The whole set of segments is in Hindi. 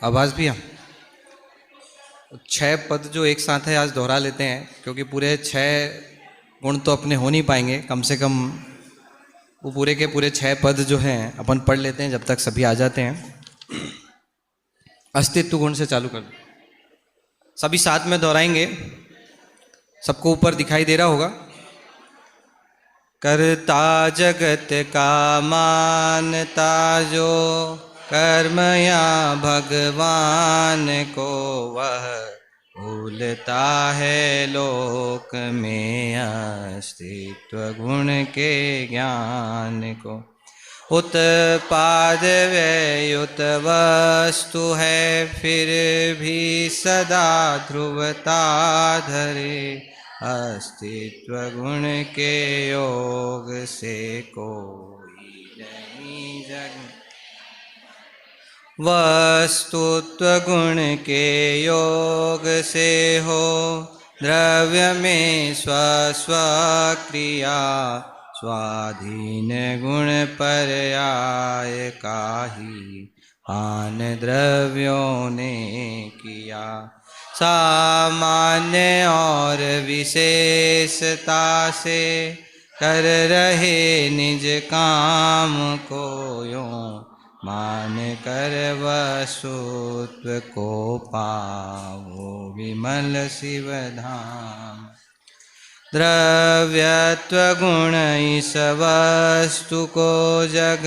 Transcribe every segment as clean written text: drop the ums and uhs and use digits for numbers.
आवाज़ भी है। 6 पद जो एक साथ है आज दोहरा लेते हैं, क्योंकि पूरे 6 गुण तो अपने हो नहीं पाएंगे। कम से कम वो पूरे के पूरे 6 पद जो हैं अपन पढ़ लेते हैं जब तक सभी आ जाते हैं। अस्तित्व गुण से चालू कर दो। सभी साथ में दोहराएंगे। सबको ऊपर दिखाई दे रहा होगा। करता जगत का मानता जो, कर्म या भगवान को वह भूलता है लोक में अस्तित्व गुण के ज्ञान को। उत्पाद व्ययुत वस्तु है फिर भी सदा ध्रुवता धरे, अस्तित्व गुण के योग से कोई नहीं जग। वस्तुत्व गुण के योग से हो द्रव्य में स्व क्रिया, स्वाधीन गुण पर्याय काहि आन द्रव्यों ने किया। सामान्य और विशेषता से कर रहे निज काम को यों मान कर वसुत्व को पाओ विमल शिव धाम। द्रव्यत्व गुण इस वस्तु को जग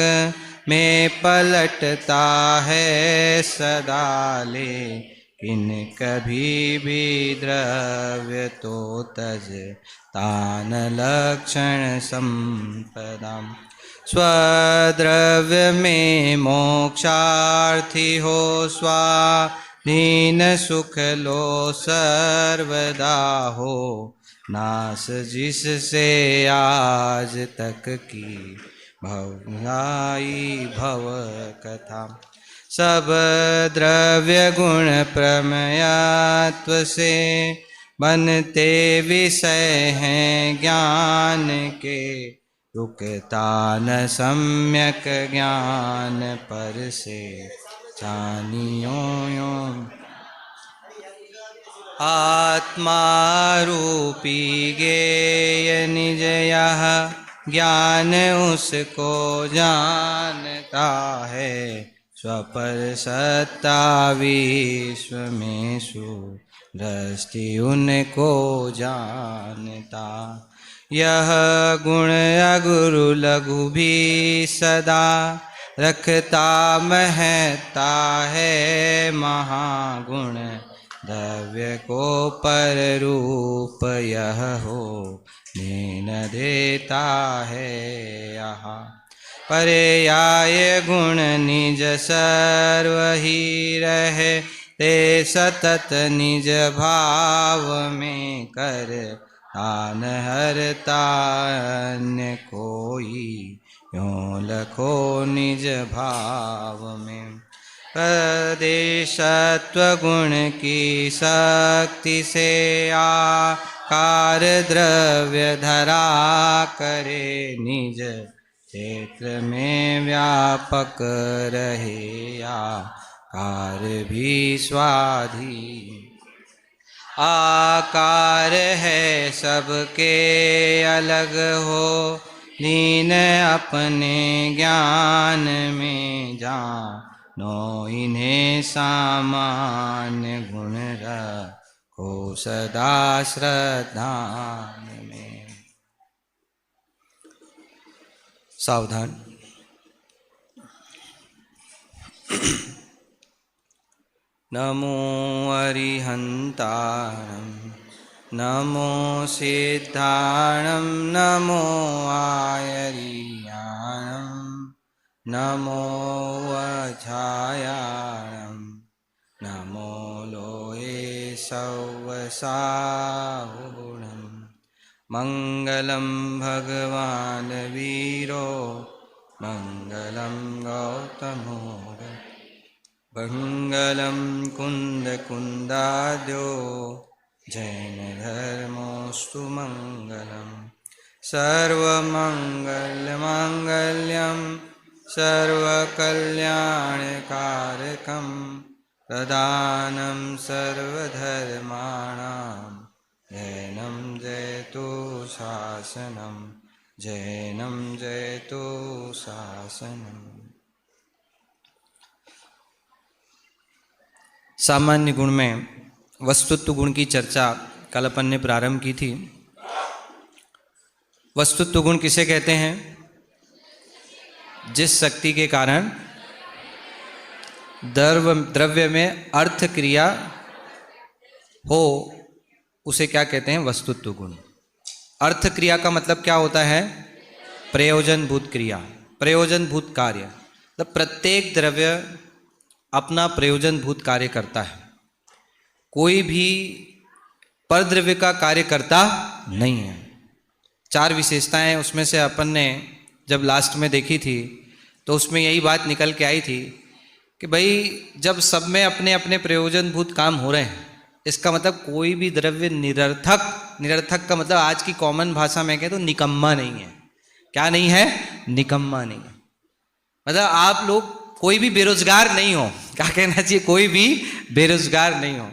में पलटता है सदा ले, किन कभी भी द्रव्य तो तज तान लक्षण संपदा। स्वद्रव्य में मोक्षार्थी हो स्वाधीन सुख लो सर्वदा हो, नास जिससे आज तक की भवनाई भव कथा। सब द्रव्य गुण प्रमेयत्व से बनते विषय हैं ज्ञान के, रुकता न सम्यक ज्ञान पर से जानियो यों। आत्मा रूपी गेय निज यह ज्ञान उसको जानता है, स्वपर सत्ता विश्व में सुदृष्टि उनको जानता। यह गुण अगुरु लघु भी सदा रखता महता है महागुण, द्रव्य को पर रूप यह हो न देता है यहाँ। पर्याय गुण निज सर्व ही रहे ते सतत निज भाव में कर, तान हरता अन्य कोई यों लखो निज भाव में। प्रदेशत्व गुण की शक्ति से आकार द्रव्य धरा करे, निज क्षेत्र में व्यापक रहे आकार भी स्वाधीन। आकार है सबके अलग हो लीन अपने ज्ञान में जानो, इन्हें सामान्य गुण रखो सदा श्रद्धान में। सावधान। नमो अरिहंताणं नमो सिद्धाणं नमो आयरियाणं नमो वज्रायाणं नमो लोये सौवसाहुणं। मंगलं भगवान वीरो मंगलं गौतमो, मंगलं कुन्दकुन्दाद्यो जैनधर्मोऽस्तु मंगलं। सर्वमङ्गलमाङ्गल्यं सर्वकल्याणकारकं प्रदानं सर्वधर्माणां जैनं जयतु शासनं जैनं जयतु शासनम। सामान्य गुण में वस्तुत्व गुण की चर्चा कल अपन ने प्रारंभ की थी। वस्तुत्व गुण किसे कहते हैं? जिस शक्ति के कारण द्रव्य में अर्थ क्रिया हो उसे क्या कहते हैं? वस्तुत्व गुण। अर्थ क्रिया का मतलब क्या होता है? प्रयोजनभूत क्रिया, प्रयोजनभूत कार्य। तो प्रत्येक द्रव्य अपना प्रयोजनभूत कार्य करता है, कोई भी परद्रव्य का कार्य करता नहीं है। 4 विशेषताएं उसमें से अपन ने जब लास्ट में देखी थी तो उसमें यही बात निकल के आई थी कि भाई जब सब में अपने अपने प्रयोजनभूत काम हो रहे हैं, इसका मतलब कोई भी द्रव्य निरर्थक का मतलब आज की कॉमन भाषा में कहें तो निकम्मा नहीं है। क्या नहीं है? निकम्मा नहीं है। मतलब आप लोग कोई भी बेरोजगार नहीं हो, क्या कहना चाहिए? कोई भी बेरोजगार नहीं हो।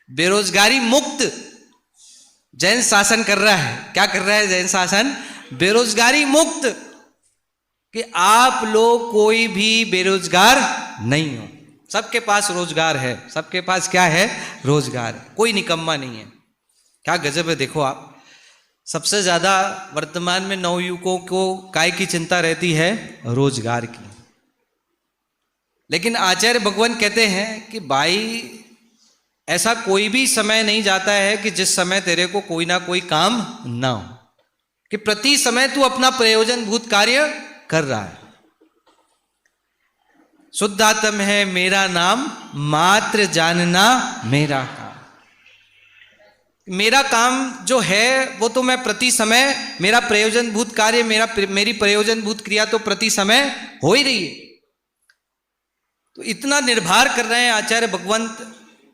बेरोजगारी मुक्त जैन शासन कर रहा है। क्या कर रहा है जैन शासन? बेरोजगारी मुक्त, कि आप लोग कोई भी बेरोजगार नहीं हो, सबके पास रोजगार है। सबके पास क्या है? रोजगार है। कोई निकम्मा नहीं है। क्या गजब है! देखो आप, सबसे ज्यादा वर्तमान में नवयुवकों को काय की चिंता रहती है? रोजगार की। लेकिन आचार्य भगवान कहते हैं कि भाई ऐसा कोई भी समय नहीं जाता है कि जिस समय तेरे को कोई ना कोई काम ना हो, कि प्रति समय तू अपना प्रयोजनभूत कार्य कर रहा है। शुद्धात्म है मेरा नाम, मात्र जानना मेरा काम। मेरा काम जो है वो तो मैं प्रति समय, मेरा प्रयोजनभूत कार्य, मेरी प्रयोजनभूत क्रिया तो प्रति समय हो ही रही है। तो इतना निर्भर कर रहे हैं आचार्य भगवंत,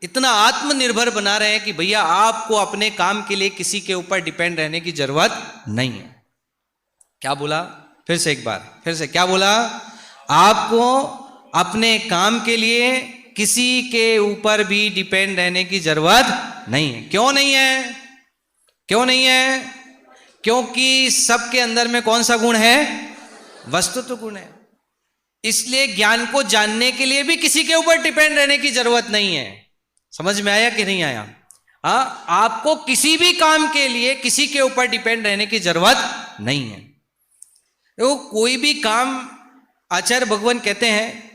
इतना आत्मनिर्भर बना रहे हैं कि भैया आपको अपने काम के लिए किसी के ऊपर डिपेंड रहने की जरूरत नहीं है। क्या बोला? फिर से एक बार, फिर से क्या बोला? आपको अपने काम के लिए किसी के ऊपर भी डिपेंड रहने की जरूरत नहीं है। क्यों नहीं है? क्यों नहीं है? क्योंकि सबके अंदर में कौन सा गुण है? वस्तुत्व गुण है। इसलिए ज्ञान को जानने के लिए भी किसी के ऊपर डिपेंड रहने की जरूरत नहीं है। समझ में आया कि नहीं आया? आपको किसी भी काम के लिए किसी के ऊपर डिपेंड रहने की जरूरत नहीं है। तो कोई भी काम, आचार्य भगवान कहते हैं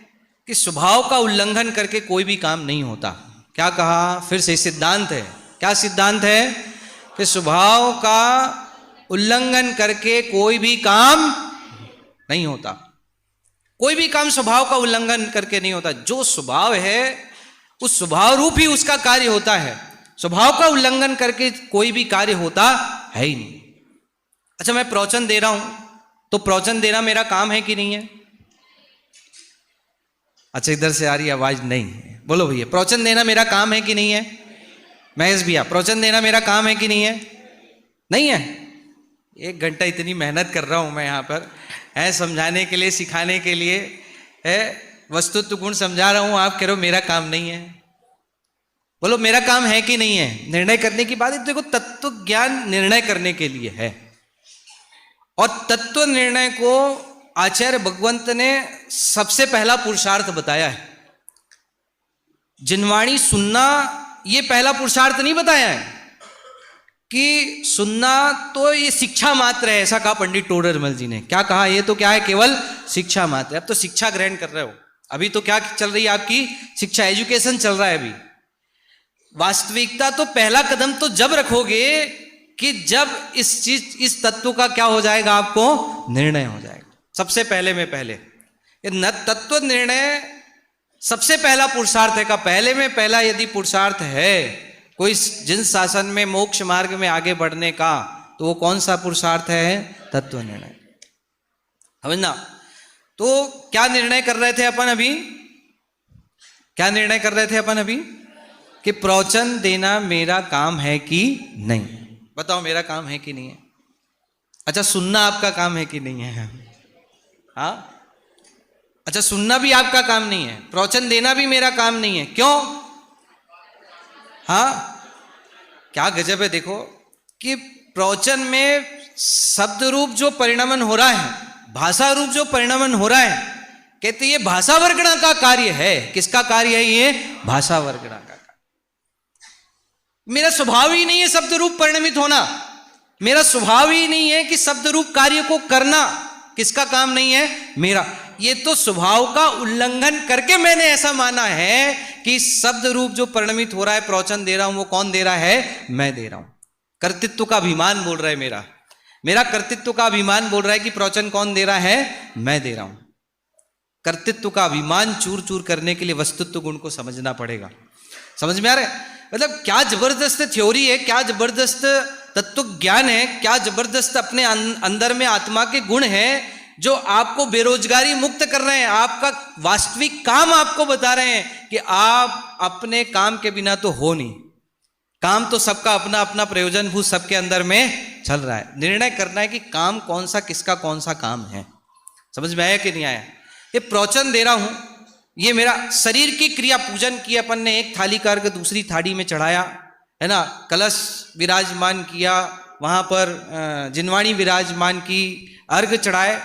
कि स्वभाव का उल्लंघन करके कोई भी काम नहीं होता। क्या कहा? फिर से सिद्धांत है। क्या सिद्धांत है? कि स्वभाव का उल्लंघन करके कोई भी काम नहीं होता। कोई भी काम स्वभाव का उल्लंघन करके नहीं होता। जो स्वभाव है उस स्वभाव रूप ही उसका कार्य होता है। स्वभाव का उल्लंघन करके कोई भी कार्य होता है ही नहीं। अच्छा, मैं प्रवचन दे रहा हूं तो प्रवचन देना मेरा काम है कि नहीं है? अच्छा, इधर से आ रही आवाज नहीं है। बोलो भैया, प्रवचन देना मेरा काम है कि नहीं है? महेश भैया, प्रवचन देना मेरा काम है कि नहीं है? नहीं है। 1 घंटा इतनी मेहनत कर रहा हूं मैं यहां पर, है समझाने के लिए, सिखाने के लिए, है वस्तुत्व गुण समझा रहा हूं। आप कह रहे हो मेरा काम नहीं है। बोलो मेरा काम है कि नहीं है? निर्णय करने की बात है। देखो, तत्व ज्ञान निर्णय करने के लिए है, और तत्व निर्णय को आचार्य भगवंत ने सबसे पहला पुरुषार्थ बताया है। जिनवाणी सुनना ये पहला पुरुषार्थ नहीं बताया है कि सुनना तो ये शिक्षा मात्र है, ऐसा कहा पंडित टोडरमल जी ने। क्या कहा? ये तो क्या है? केवल शिक्षा मात्र है। अब तो शिक्षा ग्रहण कर रहे हो, अभी तो क्या चल रही है आपकी? शिक्षा, एजुकेशन चल रहा है अभी। वास्तविकता तो पहला कदम तो जब रखोगे कि जब इस तत्व का क्या हो जाएगा? आपको निर्णय हो जाएगा। सबसे पहले में पहले ये तत्व निर्णय सबसे पहला पुरुषार्थ है। का पहले में पहला यदि पुरुषार्थ है कोई जिन शासन में मोक्ष मार्ग में आगे बढ़ने का, तो वो कौन सा पुरुषार्थ है? तत्व निर्णय। समझना। तो क्या निर्णय कर रहे थे अपन अभी? क्या निर्णय कर रहे थे अपन अभी? कि प्रवचन देना मेरा काम है कि नहीं? बताओ, मेरा काम है कि नहीं है? अच्छा, सुनना आपका काम है कि नहीं है? हाँ। अच्छा, सुनना भी आपका काम नहीं है, प्रवचन देना भी मेरा काम नहीं है, क्यों? हाँ, क्या गजब है। देखो कि प्रवचन में शब्द रूप जो परिणमन हो रहा है, भाषा रूप जो परिणमन हो रहा है, कहते ये भाषा वर्गणा का कार्य है। किसका कार्य है ये? भाषा वर्गणा का कार्य। मेरा स्वभाव ही नहीं है शब्द रूप परिणमित होना, मेरा स्वभाव ही नहीं है कि शब्द रूप कार्य को करना। किसका काम नहीं है? मेरा। ये तो स्वभाव का उल्लंघन करके मैंने ऐसा माना है कि शब्द रूप जो परिणमित हो रहा है, प्रवचन दे रहा हूं, वो कौन दे रहा है? मैं दे रहा हूं। कर्तृत्व का अभिमान बोल रहा है मेरा कर्तृत्व का अभिमान बोल रहा है कि प्रवचन कौन दे रहा है? मैं दे रहा हूं। कर्तृत्व का अभिमान चूर चूर करने के लिए वस्तुत्व गुण को समझना पड़ेगा। समझ में आ रहा है? मतलब क्या जबरदस्त थ्योरी है, क्या जबरदस्त तत्व ज्ञान है, क्या जबरदस्त अपने अंदर में आत्मा के गुण हैं जो आपको बेरोजगारी मुक्त कर रहे हैं। आपका वास्तविक काम आपको बता रहे हैं कि आप अपने काम के बिना तो हो नहीं। काम तो सबका अपना अपना प्रयोजन भूत सबके अंदर में चल रहा है। निर्णय करना है कि काम कौन सा, किसका कौन सा काम है। समझ में आया कि नहीं आया? ये प्रवचन दे रहा हूं, ये मेरा शरीर की क्रिया। पूजन की अपन ने, एक थाली का अर्घ दूसरी थाली में चढ़ाया, है ना, कलश विराजमान किया, वहां पर जिनवाणी विराजमान की, अर्घ चढ़ाए।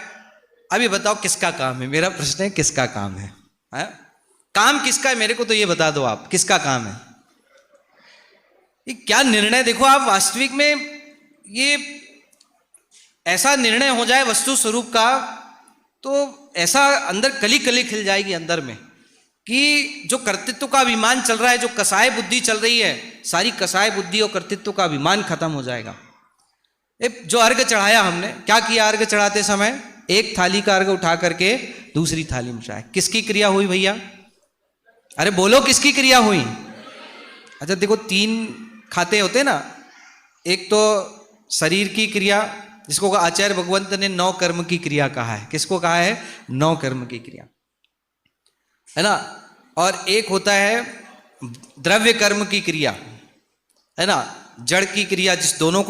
अभी बताओ किसका काम है? मेरा प्रश्न है, किसका काम है? काम किसका है? मेरे को तो ये बता दो आप, किसका काम है? ये क्या निर्णय। देखो आप, वास्तविक में ये ऐसा निर्णय हो जाए वस्तु स्वरूप का, तो ऐसा अंदर कली कली खिल जाएगी अंदर में कि जो कर्तृत्व का अभिमान चल रहा है, जो कसाय बुद्धि चल रही है, सारी कसाय बुद्धि और कर्तृत्व का अभिमान खत्म हो जाएगा। जो अर्घ चढ़ाया हमने, क्या किया? अर्घ चढ़ाते समय एक थाली का अर्घ उठा करके दूसरी थाली में चढ़ाया। किसकी क्रिया हुई भैया? अरे बोलो, किसकी क्रिया हुई? अच्छा देखो, 3 खाते होते ना, एक तो शरीर की क्रिया, जिसको आचार्य भगवंत ने 9 कर्म की क्रिया कहा है। किसको कहा है? 9 कर्म की क्रिया, है ना। और एक होता है द्रव्य कर्म की क्रिया, है ना, जड़ की क्रिया, जिस दोनों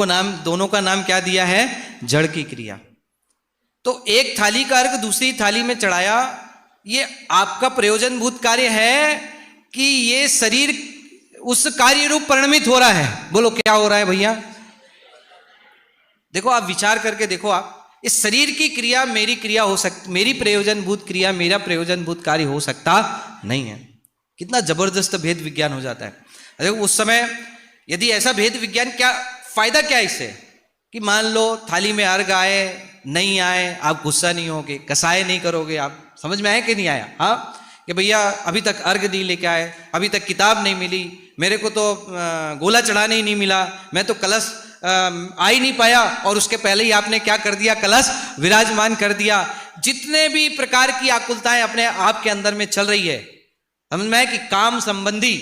का नाम क्या दिया है? जड़ की क्रिया। तो एक थाली का अर्घ दूसरी थाली में चढ़ाया, ये आपका प्रयोजन भूत कार्य है कि ये शरीर उस कार्य रूप परिणमित हो रहा है? बोलो क्या हो रहा है भैया? देखो आप विचार करके देखो, आप इस शरीर की क्रिया मेरी क्रिया हो सकती, मेरी प्रयोजन भूत क्रिया मेरा प्रयोजन भूत कार्य हो सकता नहीं है। कितना जबरदस्त भेद विज्ञान हो जाता है। अरे उस समय यदि ऐसा भेद विज्ञान, क्या फायदा क्या इससे कि मान लो थाली में अर्घ आए, नहीं आए, आप गुस्सा नहीं होगे, कसाय नहीं करोगे। आप समझ में आया कि नहीं आया? हाँ, कि भैया अभी तक अर्घ नहीं लेके आए, अभी तक किताब नहीं मिली, मेरे को तो गोला चढ़ाने ही नहीं मिला, मैं तो कलश आ ही नहीं पाया, और उसके पहले ही आपने क्या कर दिया? कलश विराजमान कर दिया। जितने भी प्रकार की आकुलताएं अपने आप के अंदर में चल रही है, समझ में है कि काम संबंधी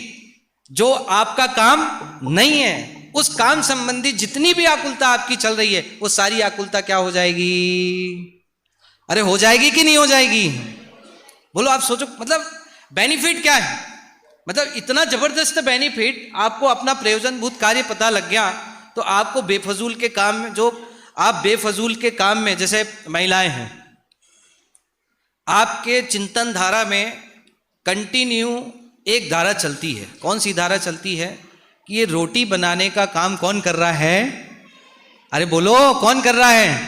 जो आपका काम नहीं है, उस काम संबंधी जितनी भी आकुलता आपकी चल रही है, वो सारी आकुलता क्या हो जाएगी? अरे हो जाएगी कि नहीं हो जाएगी? बोलो आप सोचो, मतलब बेनिफिट क्या है? मतलब इतना जबरदस्त बेनिफिट। आपको अपना प्रयोजन भूत कार्य पता लग गया तो आपको बेफजूल के काम में, जो आप बेफजूल के काम में, जैसे महिलाएं हैं, आपके चिंतन धारा में कंटिन्यू एक धारा चलती है। कौन सी धारा चलती है? कि ये रोटी बनाने का काम कौन कर रहा है? अरे बोलो, कौन कर रहा है?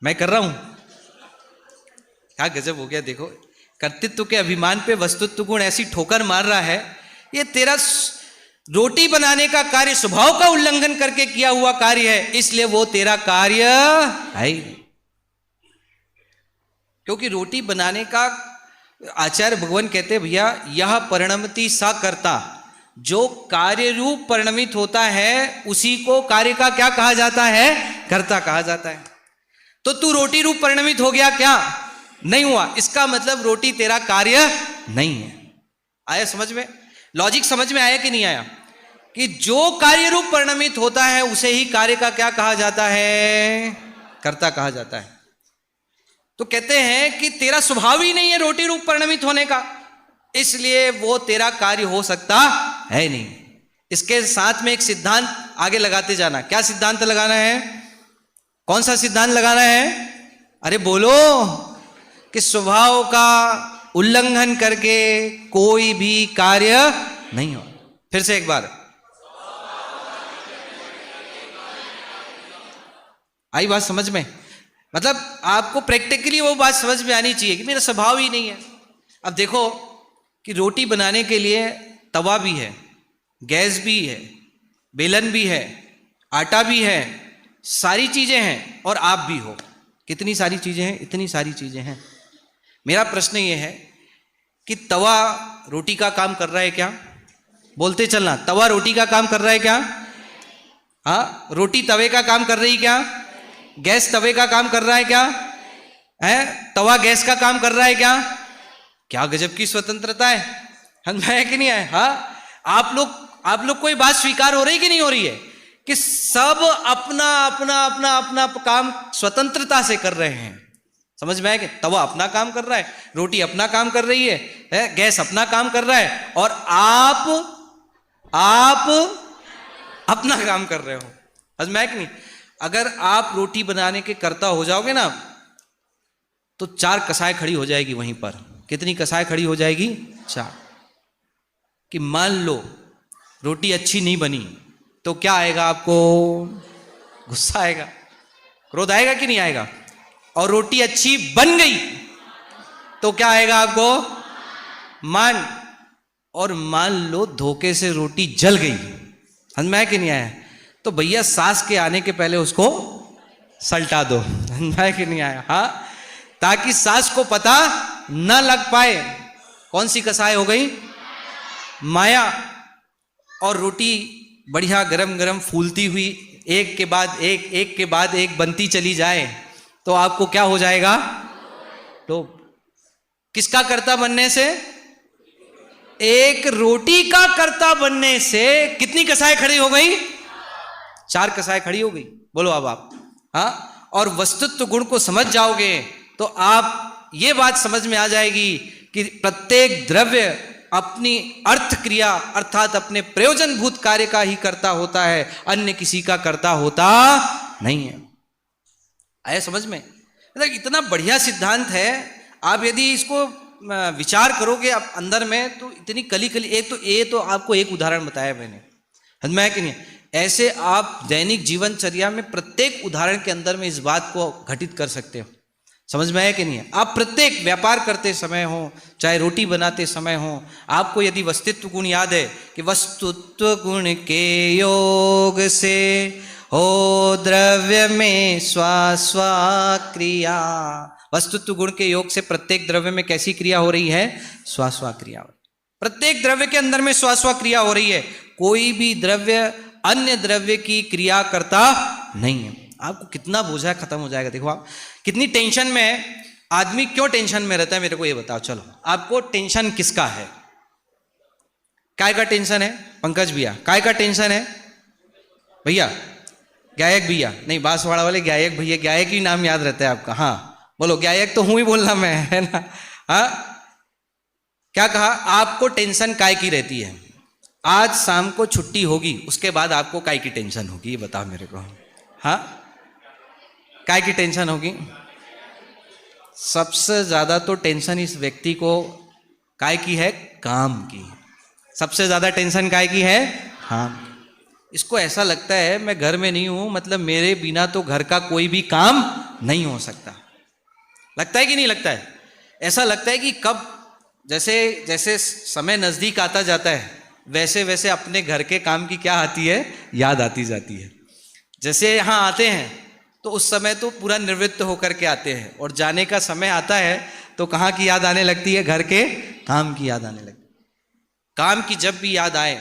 मैं कर रहा हूं। क्या गजब हो गया। देखो, कर्तृत्व के अभिमान पे वस्तुत्व गुण ऐसी ठोकर मार रहा है। ये तेरा रोटी बनाने का कार्य स्वभाव का उल्लंघन करके किया हुआ कार्य है, इसलिए वो तेरा कार्य है ही नहीं। क्योंकि रोटी बनाने का आचार्य भगवान कहते हैं, भैया यह परिणमति सा करता, जो कार्य रूप परिणमित होता है उसी को कार्य का क्या कहा जाता है? कर्ता कहा जाता है। तो तू रोटी रूप परिणमित हो गया क्या? नहीं हुआ। इसका मतलब रोटी तेरा कार्य नहीं है। आया समझ में? लॉजिक समझ में आया कि नहीं आया? कि जो कार्य रूप परिणमित होता है उसे ही कार्य का क्या कहा जाता है? कर्ता कहा जाता है। तो कहते हैं कि तेरा स्वभाव ही नहीं है रोटी रूप परिणमित होने का, इसलिए वो तेरा कार्य हो सकता है नहीं। इसके साथ में एक सिद्धांत आगे लगाते जाना। क्या सिद्धांत लगाना है? कौन सा सिद्धांत लगाना है? अरे बोलो, कि स्वभाव का उल्लंघन करके कोई भी कार्य नहीं हो। फिर से एक बार, आई बात समझ में? मतलब आपको प्रैक्टिकली वो बात समझ में आनी चाहिए कि मेरा स्वभाव ही नहीं है। अब देखो कि रोटी बनाने के लिए तवा भी है, गैस भी है, बेलन भी है, आटा भी है, सारी चीजें हैं, और आप भी हो। कितनी सारी चीजें हैं, इतनी सारी चीजें हैं। मेरा प्रश्न ये है कि तवा रोटी का काम कर रहा है क्या? बोलते चलना, तवा रोटी का काम कर रहा है क्या? हाँ, रोटी तवे का काम कर रही क्या? गैस तवे का काम कर रहा है क्या? है तवा गैस का काम कर रहा है क्या? क्या गजब की स्वतंत्रता है, समझ में है कि नहीं है? हाँ, आप लोग को ये बात स्वीकार हो रही कि नहीं हो रही है कि सब अपना अपना अपना अपना काम स्वतंत्रता से कर रहे हैं? समझ में है कि तवा अपना काम कर रहा है, रोटी अपना काम कर रही है, गैस अपना काम कर रहा है, और आप अपना काम कर रहे हो। समझ में है कि नहीं? अगर आप रोटी बनाने के कर्ता हो जाओगे ना, तो 4 कसाय खड़ी हो जाएगी वहीं पर। कितनी कसाय खड़ी हो जाएगी? 4। कि मान लो रोटी अच्छी नहीं बनी तो क्या आएगा आपको? गुस्सा आएगा, क्रोध आएगा कि नहीं आएगा? और रोटी अच्छी बन गई तो क्या आएगा आपको? मान। और मान लो धोखे से रोटी जल गई, समझ में आया कि नहीं आया? तो भैया सास के आने के पहले उसको सल्टा दो, समझ में आया कि नहीं आया? हाँ, ताकि सास को पता न लग पाए। कौन सी कसाय हो गई? माया। और रोटी बढ़िया गरम गरम फूलती हुई एक के बाद एक बनती चली जाए तो आपको क्या हो जाएगा? लोभ। किसका कर्ता बनने से? एक रोटी का कर्ता बनने से कितनी कसाय खड़ी हो गई? 4 कसाय खड़ी हो गई। बोलो अब आप। हाँ, और वस्तुत्व गुण को समझ जाओगे तो आप ये बात समझ में आ जाएगी कि प्रत्येक द्रव्य अपनी अर्थ क्रिया अर्थात अपने प्रयोजनभूत कार्य का ही कर्ता होता है, अन्य किसी का कर्ता होता नहीं है। आया समझ में? मतलब इतना बढ़िया सिद्धांत है। आप यदि इसको विचार करोगे आप अंदर में तो इतनी कली कली। एक तो आपको एक उदाहरण बताया मैंने, समझ में है कि नहीं? ऐसे आप दैनिक जीवनचर्या में प्रत्येक उदाहरण के अंदर में इस बात को घटित कर सकते हो। समझ में है कि नहीं है? आप प्रत्येक व्यापार करते समय हो, चाहे रोटी बनाते समय हो, आपको यदि वस्तुत्व गुण याद है कि वस्तुत्व गुण के योग से हो द्रव्य में स्वा क्रिया। वस्तुत्व गुण के योग से प्रत्येक द्रव्य में कैसी क्रिया हो रही है? स्वा क्रिया। प्रत्येक द्रव्य के अंदर में स्वा क्रिया हो रही है। कोई भी द्रव्य अन्य द्रव्य की क्रिया करता नहीं है। आपको कितना बोझा खत्म हो जाएगा। देखो आप कितनी टेंशन में है आदमी। क्यों टेंशन में रहता है मेरे को ये बताओ। चलो, आपको टेंशन किसका है? काय का टेंशन है? पंकज भैया, काय का टेंशन है भैया? गायक भैया नहीं, बांसवाड़ा वाले गायक भैया। गायक ही नाम याद रहता है आपका। हाँ बोलो, गायक तो हूं ही बोलना मैं, है ना? हाँ, क्या कहा? आपको टेंशन काय की रहती है? आज शाम को छुट्टी होगी, उसके बाद आपको काय की टेंशन होगी? ये बताओ मेरे को। हाँ, काय की टेंशन होगी? सबसे ज्यादा तो टेंशन इस व्यक्ति को काय की है? काम की। सबसे ज्यादा टेंशन काय की है? काम। इसको ऐसा लगता है मैं घर में नहीं हूं, मतलब मेरे बिना तो घर का कोई भी काम नहीं हो सकता। लगता है कि नहीं लगता है? ऐसा लगता है कि कब जैसे जैसे समय नजदीक आता जाता है वैसे वैसे अपने घर के काम की क्या आती है? याद आती जाती है। जैसे यहाँ आते हैं तो उस समय तो पूरा निवृत्त होकर के आते हैं, और जाने का समय आता है तो कहाँ की याद आने लगती है? घर के काम की याद आने लगती है। काम की जब भी याद आए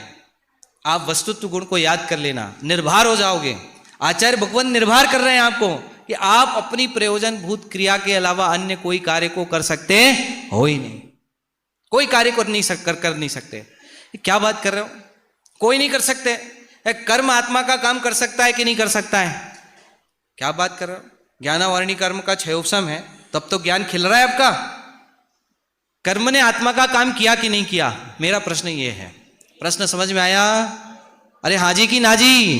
आप वस्तुत्व गुण को याद कर लेना, निर्भर हो जाओगे। आचार्य भगवान निर्भर कर रहे हैं आपको कि आप अपनी प्रयोजन भूत क्रिया के अलावा अन्य कोई कार्य को कर सकते हो ही नहीं। कोई कार्य को कर नहीं सकते। क्या बात कर रहे हो? कोई नहीं कर सकते। कर्म आत्मा का काम कर सकता है कि नहीं कर सकता है? क्या बात कर रहे हो? ज्ञानावरणी कर्म का 6 उपशम है, तब तो ज्ञान खिल रहा है आपका। कर्म ने आत्मा का काम किया कि नहीं किया? मेरा प्रश्न ये है। प्रश्न समझ में आया? अरे हाँ जी की ना जी?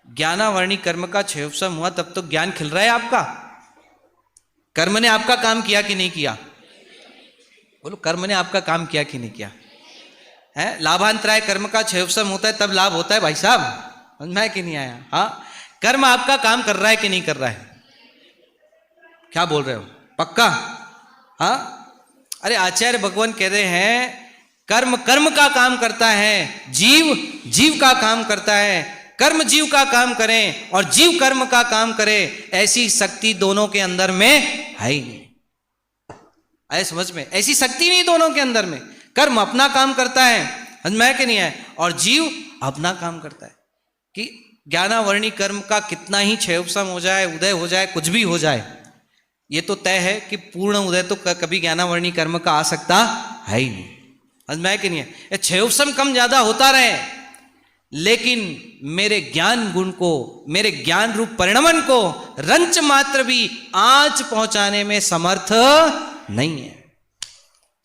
ज्ञानावरणी कर्म का 6 उपशम हुआ तब तो ज्ञान खिल रहा है आपका। कर्म ने आपका काम किया कि नहीं किया? बोलो, कर्म ने आपका काम किया कि नहीं किया? है लाभांतराय कर्म का क्षयोपशम होता है तब लाभ होता है भाई साहब, समझ में कि नहीं आया? हाँ, कर्म आपका काम कर रहा है कि नहीं कर रहा है? क्या बोल रहे हो, पक्का? हाँ, अरे आचार्य भगवान कह रहे हैं कर्म कर्म का काम करता है, जीव जीव का काम करता है। कर्म जीव का काम करें और जीव कर्म का काम करे, ऐसी शक्ति दोनों के अंदर में है ही नहीं। आए समझ में? ऐसी शक्ति नहीं दोनों के अंदर में। कर्म अपना काम करता है, समझ में कि नहीं है, और जीव अपना काम करता है। कि ज्ञानावर्णी कर्म का कितना ही क्षयोपशम हो जाए, उदय हो जाए, कुछ भी हो जाए, ये तो तय है कि पूर्ण उदय तो कभी ज्ञानावर्णी कर्म का आ सकता है ही नहीं। समझ में कि नहीं है? क्षयोपशम कम ज्यादा होता रहे, लेकिन मेरे ज्ञान गुण को, मेरे ज्ञान रूप परिणमन को रंच मात्र भी आंच पहुंचाने में समर्थ नहीं है।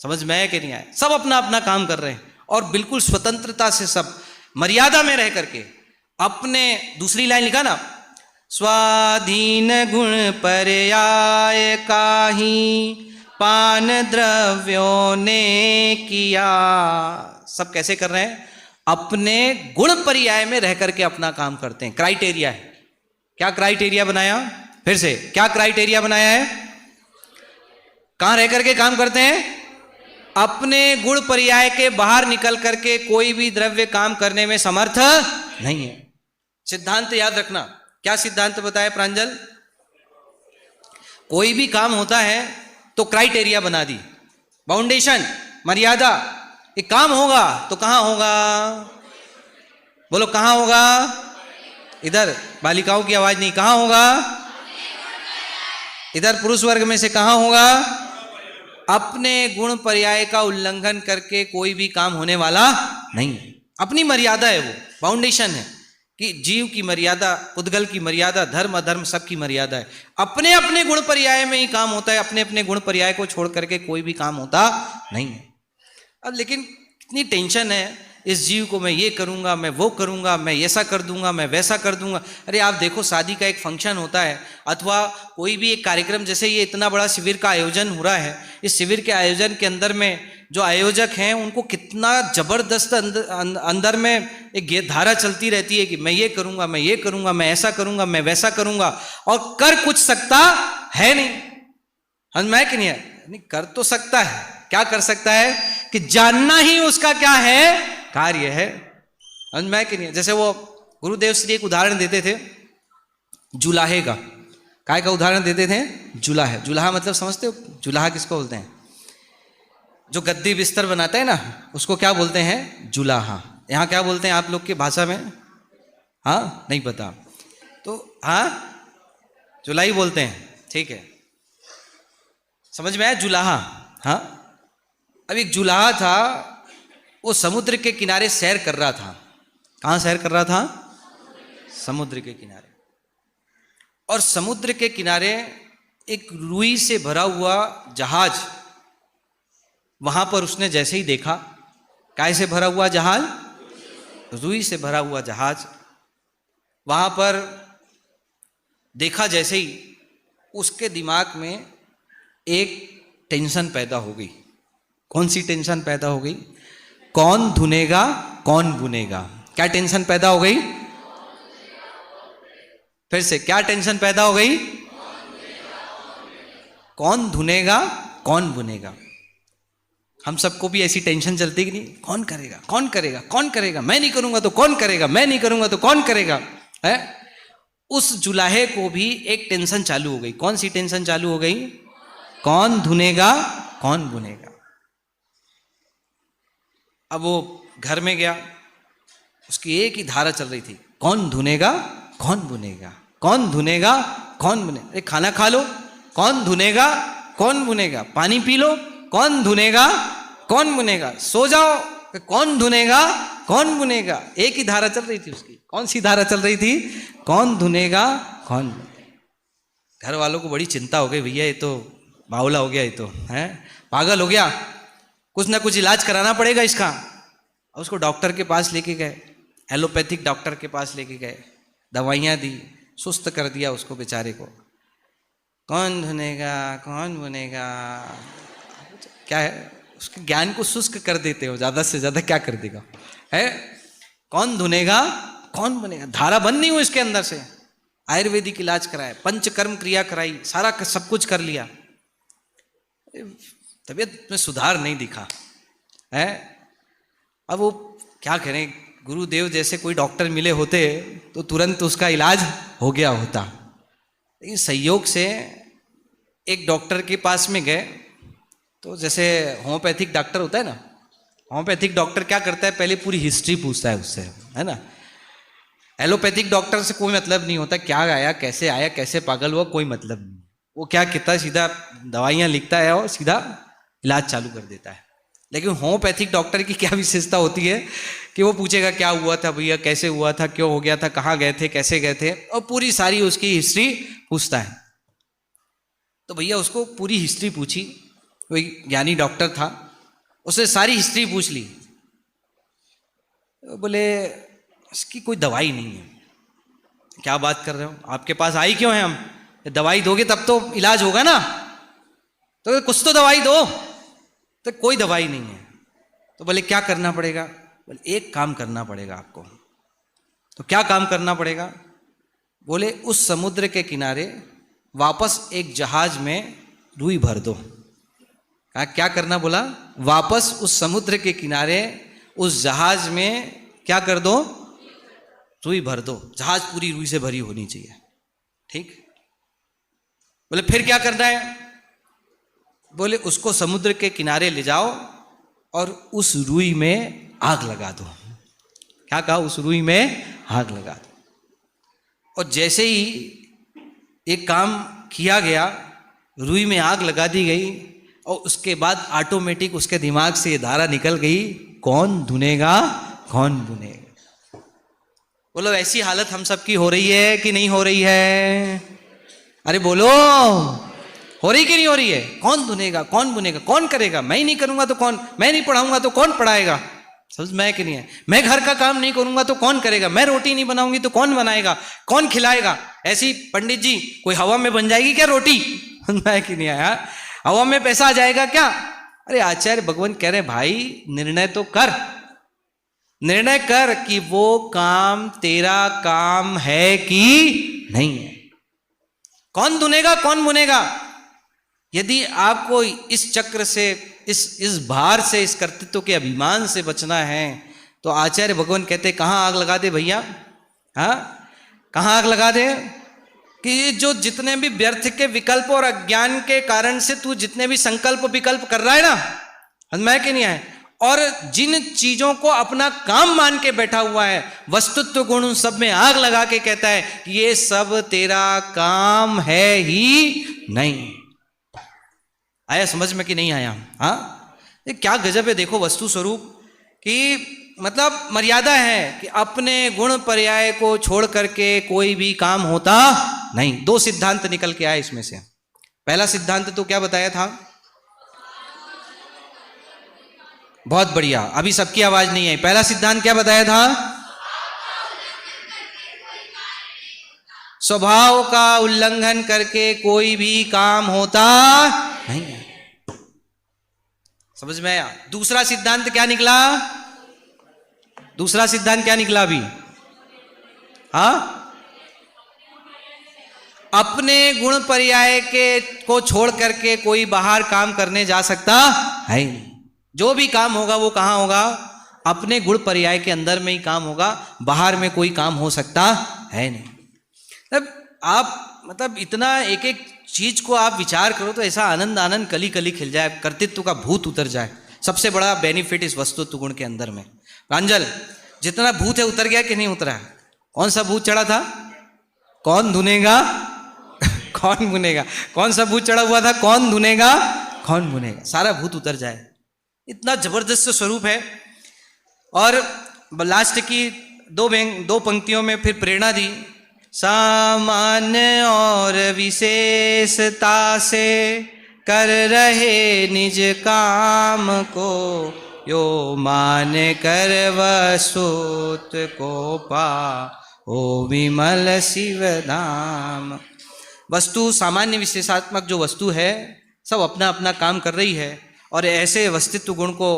समझ में है कि नहीं आया? सब अपना अपना काम कर रहे हैं और बिल्कुल स्वतंत्रता से, सब मर्यादा में रह करके अपने, दूसरी लाइन लिखा ना, स्वाधीन गुण पर्याय काहि पान द्रव्यों ने किया। सब कैसे कर रहे हैं? अपने गुण पर्याय में रह करके अपना काम करते हैं। क्राइटेरिया है, क्या क्राइटेरिया बनाया? फिर से क्या क्राइटेरिया बनाया है? कहां रह करके काम करते हैं? अपने गुण पर्याय के बाहर निकल करके कोई भी द्रव्य काम करने में समर्थ नहीं है। सिद्धांत याद रखना। क्या सिद्धांत बताया प्रांजल? कोई भी काम होता है तो क्राइटेरिया बना दी, बाउंडेशन, मर्यादा। एक काम होगा तो कहां होगा? बोलो कहां होगा? इधर बालिकाओं की आवाज नहीं, कहां होगा? इधर पुरुष वर्ग में से कहां होगा? अपने गुण पर्याय का उल्लंघन करके कोई भी काम होने वाला नहीं है। अपनी मर्यादा है, वो बाउंडेशन है कि जीव की मर्यादा, पुद्गल की मर्यादा, धर्म अधर्म सबकी मर्यादा है। अपने अपने गुण पर्याय में ही काम होता है, अपने अपने गुण पर्याय को छोड़ करके कोई भी काम होता नहीं है। अब लेकिन कितनी टेंशन है इस जीव को, मैं ये करूंगा, मैं वो करूंगा, मैं ऐसा कर दूंगा, मैं वैसा कर दूंगा। अरे आप देखो, शादी का एक फंक्शन होता है अथवा कोई भी एक कार्यक्रम, जैसे ये इतना बड़ा शिविर का आयोजन हो रहा है, इस शिविर के आयोजन के अंदर में जो आयोजक हैं उनको कितना जबरदस्त अंदर में एक धारा चलती रहती है कि मैं ये करूंगा, मैं ये करूंगा, मैं ऐसा करूंगा, मैं वैसा करूंगा, और कर कुछ सकता है नहीं। समझ में कि नहीं है? नहीं, कर तो सकता है। क्या कर सकता है? कि जानना ही उसका क्या है, कार्य है। समझ में कि नहीं? जैसे वो गुरुदेव श्री एक उदाहरण देते थे जुलाहे का। काय का उदाहरण देते थे? जुलाहा। जुलाहा मतलब समझते हो? जुलाहा किसको बोलते हैं? जो गद्दी बिस्तर बनाता है ना, उसको क्या बोलते हैं? जुलाहा। यहाँ क्या बोलते हैं आप लोग की भाषा में? हाँ, नहीं पता तो हाँ, जुलाई बोलते हैं, ठीक है, समझ में आया? जुलाहा। हाँ, अब एक जुलाहा था, वो समुद्र के किनारे सैर कर रहा था। कहाँ सैर कर रहा था? समुद्र के किनारे। और समुद्र के किनारे एक रुई से भरा हुआ जहाज, वहां पर उसने जैसे ही देखा, काय से भरा हुआ जहाज? रुई से भरा हुआ जहाज। वहां पर देखा जैसे ही, उसके दिमाग में एक टेंशन पैदा हो गई। कौन सी टेंशन पैदा हो गई? कौन धुनेगा, कौन बुनेगा। क्या टेंशन पैदा हो गई? फिर से क्या टेंशन पैदा हो गई? कौन धुनेगा, कौन बुनेगा। हम सबको भी ऐसी टेंशन चलती कि नहीं? कौन करेगा, कौन करेगा, कौन करेगा, मैं नहीं करूंगा तो कौन करेगा, मैं नहीं करूंगा तो कौन करेगा, है? उस जुलाहे को भी एक टेंशन चालू हो गई। कौन सी टेंशन चालू हो गई? कौन धुनेगा, कौन बुनेगा। अब वो घर में गया, उसकी एक ही धारा चल रही थी, कौन धुनेगा, कौन बुनेगा, कौन धुनेगा, कौन बुनेगा। अरे खाना खा लो, कौन धुनेगा, कौन बुनेगा। पानी पी लो, कौन धुनेगा, कौन बुनेगा। सो जाओ, कौन धुनेगा, कौन बुनेगा। एक ही धारा चल रही थी उसकी। कौन सी धारा चल रही थी? कौन धुनेगा, कौन बुनेगा। घर वालों को बड़ी चिंता हो गई, भैया ये तो बावला हो गया, ये तो है पागल हो गया, कुछ ना कुछ इलाज कराना पड़ेगा इसका। और उसको डॉक्टर के पास लेके गए, एलोपैथिक डॉक्टर के पास लेके गए, दवाइयाँ दी, सुस्त कर दिया उसको बेचारे को। कौन धुनेगा, कौन बुनेगा, क्या है, उसके ज्ञान को शुष्क कर देते हो, ज्यादा से ज्यादा क्या कर देगा है। कौन धुनेगा, कौन बुनेगा, धारा बंद नहीं हुई इसके अंदर से। आयुर्वेदिक इलाज कराए, पंचकर्म क्रिया कराई, सारा सब कुछ कर लिया, तबीयत में सुधार नहीं दिखा है। अब वो क्या करें, गुरुदेव जैसे कोई डॉक्टर मिले होते तो तुरंत उसका इलाज हो गया होता। लेकिन संयोग से एक डॉक्टर के पास में गए, तो जैसे होम्योपैथिक डॉक्टर होता है ना, होम्योपैथिक डॉक्टर क्या करता है, पहले पूरी हिस्ट्री पूछता है उससे, है ना। एलोपैथिक डॉक्टर से कोई मतलब नहीं होता, क्या आया, कैसे पागल हुआ, कोई मतलब नहीं। वो क्या कहता, सीधा दवाइयाँ लिखता है और सीधा इलाज चालू कर देता है। लेकिन होम्योपैथिक डॉक्टर की क्या विशेषता होती है कि वो पूछेगा क्या हुआ था भैया, कैसे हुआ था, क्यों हो गया था, कहाँ गए थे, कैसे गए थे, और पूरी सारी उसकी हिस्ट्री पूछता है। तो भैया उसको पूरी हिस्ट्री पूछी, कोई ज्ञानी डॉक्टर था, उसने सारी हिस्ट्री पूछ ली। बोले इसकी कोई दवाई नहीं है। क्या बात कर रहे हो, आपके पास आई क्यों है हम, दवाई दोगे तब तो इलाज होगा ना, तो कुछ तो दवाई दो। तो कोई दवाई नहीं है। तो बोले क्या करना पड़ेगा, बोले एक काम करना पड़ेगा आपको। तो क्या काम करना पड़ेगा, बोले उस समुद्र के किनारे वापस एक जहाज में रुई भर दो। क्या करना बोला, वापस उस समुद्र के किनारे उस जहाज में क्या कर दो, रुई भर दो, जहाज पूरी रुई से भरी होनी चाहिए। ठीक, बोले फिर क्या करना है, बोले उसको समुद्र के किनारे ले जाओ और उस रुई में आग लगा दो। क्या कहा, उस रुई में आग लगा दो। और जैसे ही एक काम किया गया, रुई में आग लगा दी गई, और उसके बाद ऑटोमेटिक उसके दिमाग से ये धारा निकल गई, कौन धुनेगा, कौन बुनेगा। बोलो ऐसी हालत हम सबकी हो रही है कि नहीं हो रही है, अरे बोलो, हो रही कि नहीं हो रही है। कौन धुनेगा, कौन बुनेगा, कौन करेगा, मैं ही नहीं करूंगा तो कौन, मैं नहीं पढ़ाऊंगा तो कौन पढ़ाएगा, समझ में है कि नहीं है। मैं घर का काम नहीं करूंगा तो कौन करेगा, मैं रोटी नहीं बनाऊंगी तो कौन बनाएगा, कौन खिलाएगा। ऐसी पंडित जी कोई हवा में बन जाएगी क्या रोटी, समझ में है कि नहीं आया, हवा में पैसा आ जाएगा क्या। अरे आचार्य भगवान कह रहे भाई निर्णय तो कर, निर्णय कर कि वो काम तेरा काम है कि नहीं है। कौन धुनेगा, कौन बुनेगा। यदि आपको इस चक्र से, इस भार से, इस कर्तृत्व के अभिमान से बचना है, तो आचार्य भगवान कहते कहाँ आग लगा दे भैया, हाँ कहाँ आग लगा दे, कि जो जितने भी व्यर्थ के विकल्प और अज्ञान के कारण से तू जितने भी संकल्प विकल्प कर रहा है ना, मैं कि नहीं है, और जिन चीजों को अपना काम मान के बैठा हुआ है, वस्तुत्व गुण उन सब में आग लगा के कहता है कि ये सब तेरा काम है ही नहीं। आया समझ में कि नहीं आया। हाँ, ये क्या गजब है, देखो वस्तु स्वरूप कि मतलब मर्यादा है कि अपने गुण पर्याय को छोड़ करके कोई भी काम होता नहीं। दो सिद्धांत निकल के आए इसमें से। पहला सिद्धांत तो क्या बताया था, बहुत बढ़िया, अभी सबकी आवाज नहीं आई। पहला सिद्धांत क्या बताया था, स्वभाव का उल्लंघन करके कोई भी काम होता नहीं है। समझ में आया। दूसरा सिद्धांत क्या निकला, दूसरा सिद्धांत क्या निकला अभी, हाँ, अपने गुण पर्याय के को छोड़ करके कोई बाहर काम करने जा सकता है नहीं। जो भी काम होगा वो कहाँ होगा, अपने गुण पर्याय के अंदर में ही काम होगा, बाहर में कोई काम हो सकता है नहीं। तब आप मतलब इतना एक एक चीज को आप विचार करो तो ऐसा आनंद आनंद कली कली खिल जाए, कर्तृत्व का भूत उतर जाए। सबसे बड़ा बेनिफिट इस वस्तुत्व गुण के अंदर में। प्रांजल, जितना भूत है उतर गया कि नहीं उतरा है। कौन सा भूत चढ़ा था, कौन धुनेगा कौन बुनेगा, कौन सा भूत चढ़ा हुआ था, कौन धुनेगा कौन बुनेगा, सारा भूत उतर जाए। इतना जबरदस्त स्वरूप है। और लास्ट की दो पंक्तियों में फिर प्रेरणा दी, सामान्य और विशेषता से कर रहे निज काम को, यो मान कर वसुत को पा, ओ विमल शिव धाम। वस्तु सामान्य विशेषात्मक जो वस्तु है सब अपना अपना काम कर रही है, और ऐसे वस्तुत्व गुण को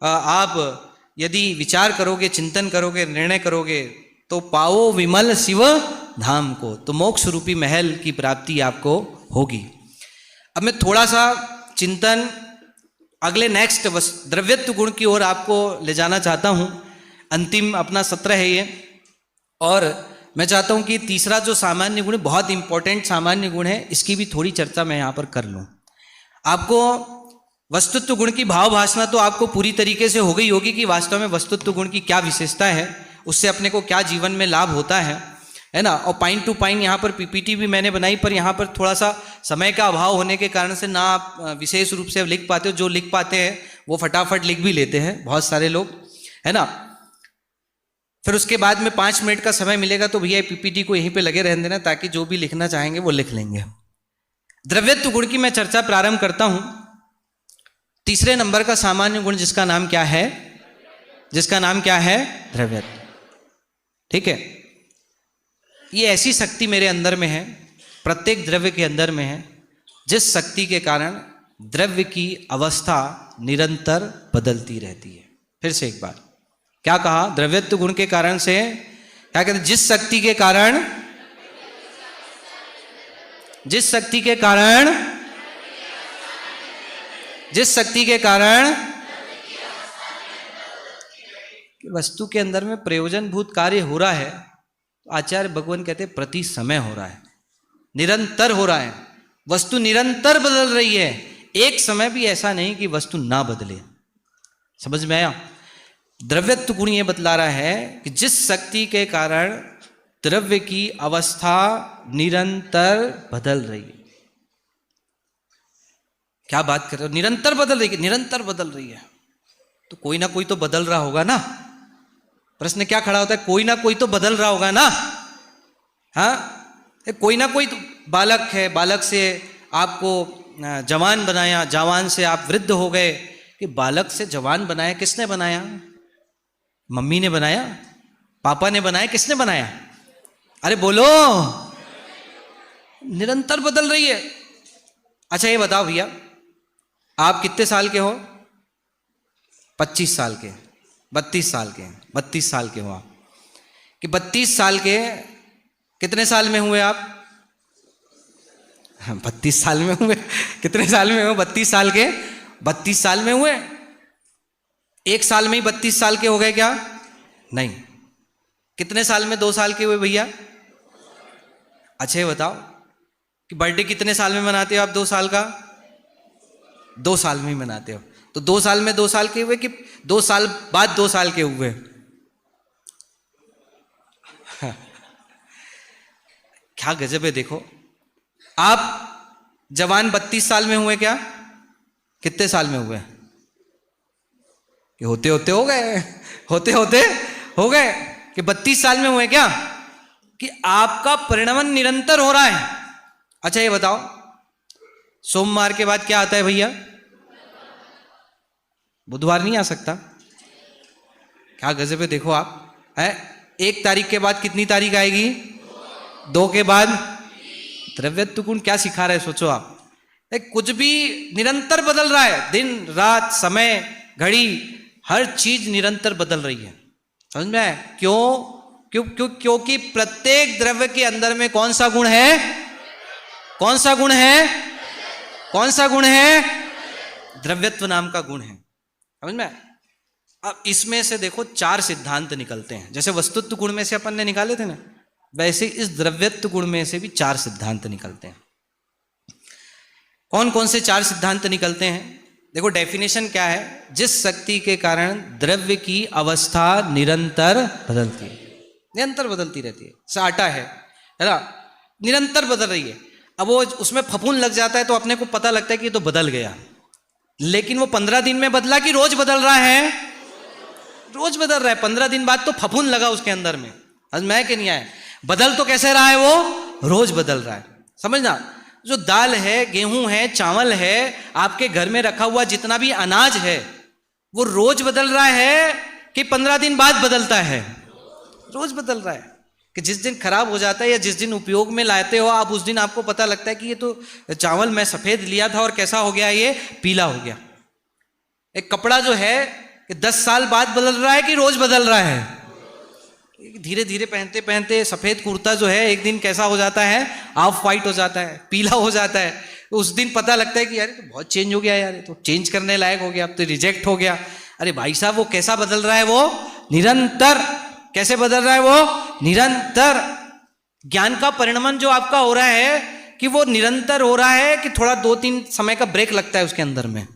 आप यदि विचार करोगे, चिंतन करोगे, निर्णय करोगे तो पाओ विमल शिव धाम को, तो मोक्ष रूपी महल की प्राप्ति आपको होगी। अब मैं थोड़ा सा चिंतन अगले नेक्स्ट द्रव्यत्व गुण की ओर आपको ले जाना चाहता हूँ। अंतिम अपना सत्र है ये, और मैं चाहता हूँ कि तीसरा जो सामान्य गुण, बहुत इंपॉर्टेंट सामान्य गुण है, इसकी भी थोड़ी चर्चा मैं यहाँ पर कर लूँ। आपको वस्तुत्व गुण की भाव भाषणा तो आपको पूरी तरीके से हो गई होगी कि वास्तव में वस्तुत्व गुण की क्या विशेषता है, उससे अपने को क्या जीवन में लाभ होता है ना। और पॉइंट टू पॉइंट यहाँ पर पीपीटी भी मैंने बनाई, पर यहाँ पर थोड़ा सा समय का अभाव होने के कारण से ना आप विशेष रूप से लिख पाते हो। जो लिख पाते हैं वो फटाफट लिख भी लेते हैं बहुत सारे लोग, है ना। फिर उसके बाद में 5 मिनट का समय मिलेगा तो भैया पीपीटी को यहीं पे लगे रहने देना, ताकि जो भी लिखना चाहेंगे वो लिख लेंगे। द्रव्यत्व गुण की मैं चर्चा प्रारंभ करता हूं। तीसरे नंबर का सामान्य गुण जिसका नाम क्या है, जिसका नाम क्या है, द्रव्यत्व। ठीक है, ये ऐसी शक्ति मेरे अंदर में है, प्रत्येक द्रव्य के अंदर में है, जिस शक्ति के कारण द्रव्य की अवस्था निरंतर बदलती रहती है। फिर से एक बार क्या कहा, द्रव्यत्व गुण के कारण से क्या कहते हैं, जिस शक्ति के कारण, जिस शक्ति के कारण, जिस शक्ति के कारण वस्तु के अंदर में प्रयोजनभूत कार्य हो रहा है, आचार्य भगवान कहते हैं प्रति समय हो रहा है, निरंतर हो रहा है। वस्तु निरंतर बदल रही है, एक समय भी ऐसा नहीं कि वस्तु ना बदले। समझ में आया? द्रव्यत्व गुण ये बतला रहा है कि जिस शक्ति के कारण द्रव्य की अवस्था निरंतर बदल रही है। क्या बात कर रहे हो, निरंतर बदल रही है, निरंतर बदल रही है, तो कोई ना कोई तो बदल रहा होगा ना। प्रश्न क्या खड़ा होता है, कोई ना कोई तो बदल रहा होगा ना। हाँ, कोई ना कोई तो बालक है, बालक से आपको जवान बनाया, जवान से आप वृद्ध हो गए। कि बालक से जवान बनाया किसने बनाया? मम्मी ने बनाया, पापा ने बनाया, किसने बनाया? अरे बोलो, निरंतर बदल रही है। अच्छा ये बताओ भैया, आप कितने साल के हो? 25 साल के, 32 साल के, 32 साल के हो आप। कि 32 साल के कितने साल में हुए आप? 32 साल में हुए। कितने साल में हो? 32 साल के 32 साल में हुए। एक साल में ही 32 साल के हो गए क्या? नहीं। कितने साल में 2 साल के हुए भैया? अच्छा ये बताओ कि बर्थडे कितने साल में मनाते हो आप? 2 साल का? 2 साल में ही मनाते हो। तो 2 साल में 2 साल के हुए कि 2 साल बाद 2 साल के हुए? क्या गजब है। देखो आप जवान 32 साल में हुए क्या? कितने साल में हुए? कि होते होते हो गए, होते होते हो गए। कि 32 साल में हुए क्या? कि आपका परिणमन निरंतर हो रहा है। अच्छा ये बताओ, सोमवार के बाद क्या आता है भैया? बुधवार नहीं आ सकता। क्या गजब है। देखो आप है, 1 तारीख के बाद कितनी तारीख आएगी? 2 के बाद। द्रव्यत्व गुण क्या सिखा रहे हैं सोचो आप। कुछ भी निरंतर बदल रहा है, दिन रात, समय, घड़ी, हर चीज निरंतर बदल रही है। समझ में आया? क्यों? क्योंकि प्रत्येक द्रव्य के अंदर में कौन सा गुण है? कौन सा गुण है? कौन सा गुण है? द्रव्यत्व नाम का गुण है। समझ में? अब इसमें से देखो 4 सिद्धांत निकलते हैं। जैसे वस्तुत्व गुण में से अपन ने निकाले थे ना, वैसे इस द्रव्यत्व गुण में से भी 4 सिद्धांत निकलते हैं। कौन कौन से 4 सिद्धांत निकलते हैं? देखो डेफिनेशन क्या है, जिस शक्ति के कारण द्रव्य की अवस्था निरंतर बदलती है, निरंतर बदलती रहती है। आटा है ना, निरंतर बदल रही है। अब वो उसमें फफूंद लग जाता है तो अपने को पता लगता है कि ये तो बदल गया, लेकिन वो 15 दिन में बदला कि रोज बदल रहा है? रोज बदल रहा है। 15 दिन बाद तो फफूंद लगा उसके अंदर में, आज मैं कि नहीं आया। बदल तो कैसे रहा है? वो रोज बदल रहा है। समझना, जो दाल है, गेहूं है, चावल है, आपके घर में रखा हुआ जितना भी अनाज है, वो रोज बदल रहा है कि 15 दिन बाद बदलता है? रोज बदल रहा है। कि जिस दिन खराब हो जाता है या जिस दिन उपयोग में लाते हो आप, उस दिन आपको पता लगता है कि ये तो चावल मैं सफेद लिया था और कैसा हो गया, ये पीला हो गया। एक कपड़ा जो है कि 10 साल बाद बदल रहा है कि रोज बदल रहा है, धीरे धीरे पहनते पहनते सफेद कुर्ता जो है एक दिन कैसा हो जाता है, ऑफ वाइट हो जाता है, पीला हो जाता है। उस दिन पता लगता है कि यार तो बहुत चेंज हो गया, यार तो चेंज करने लायक हो गया, अब तो रिजेक्ट हो गया। अरे भाई साहब, वो कैसा बदल रहा है, वो निरंतर। कैसे बदल रहा है वो? निरंतर। ज्ञान का परिणमन जो आपका हो रहा है कि वो निरंतर हो रहा है कि थोड़ा 2-3 समय का ब्रेक लगता है उसके अंदर में।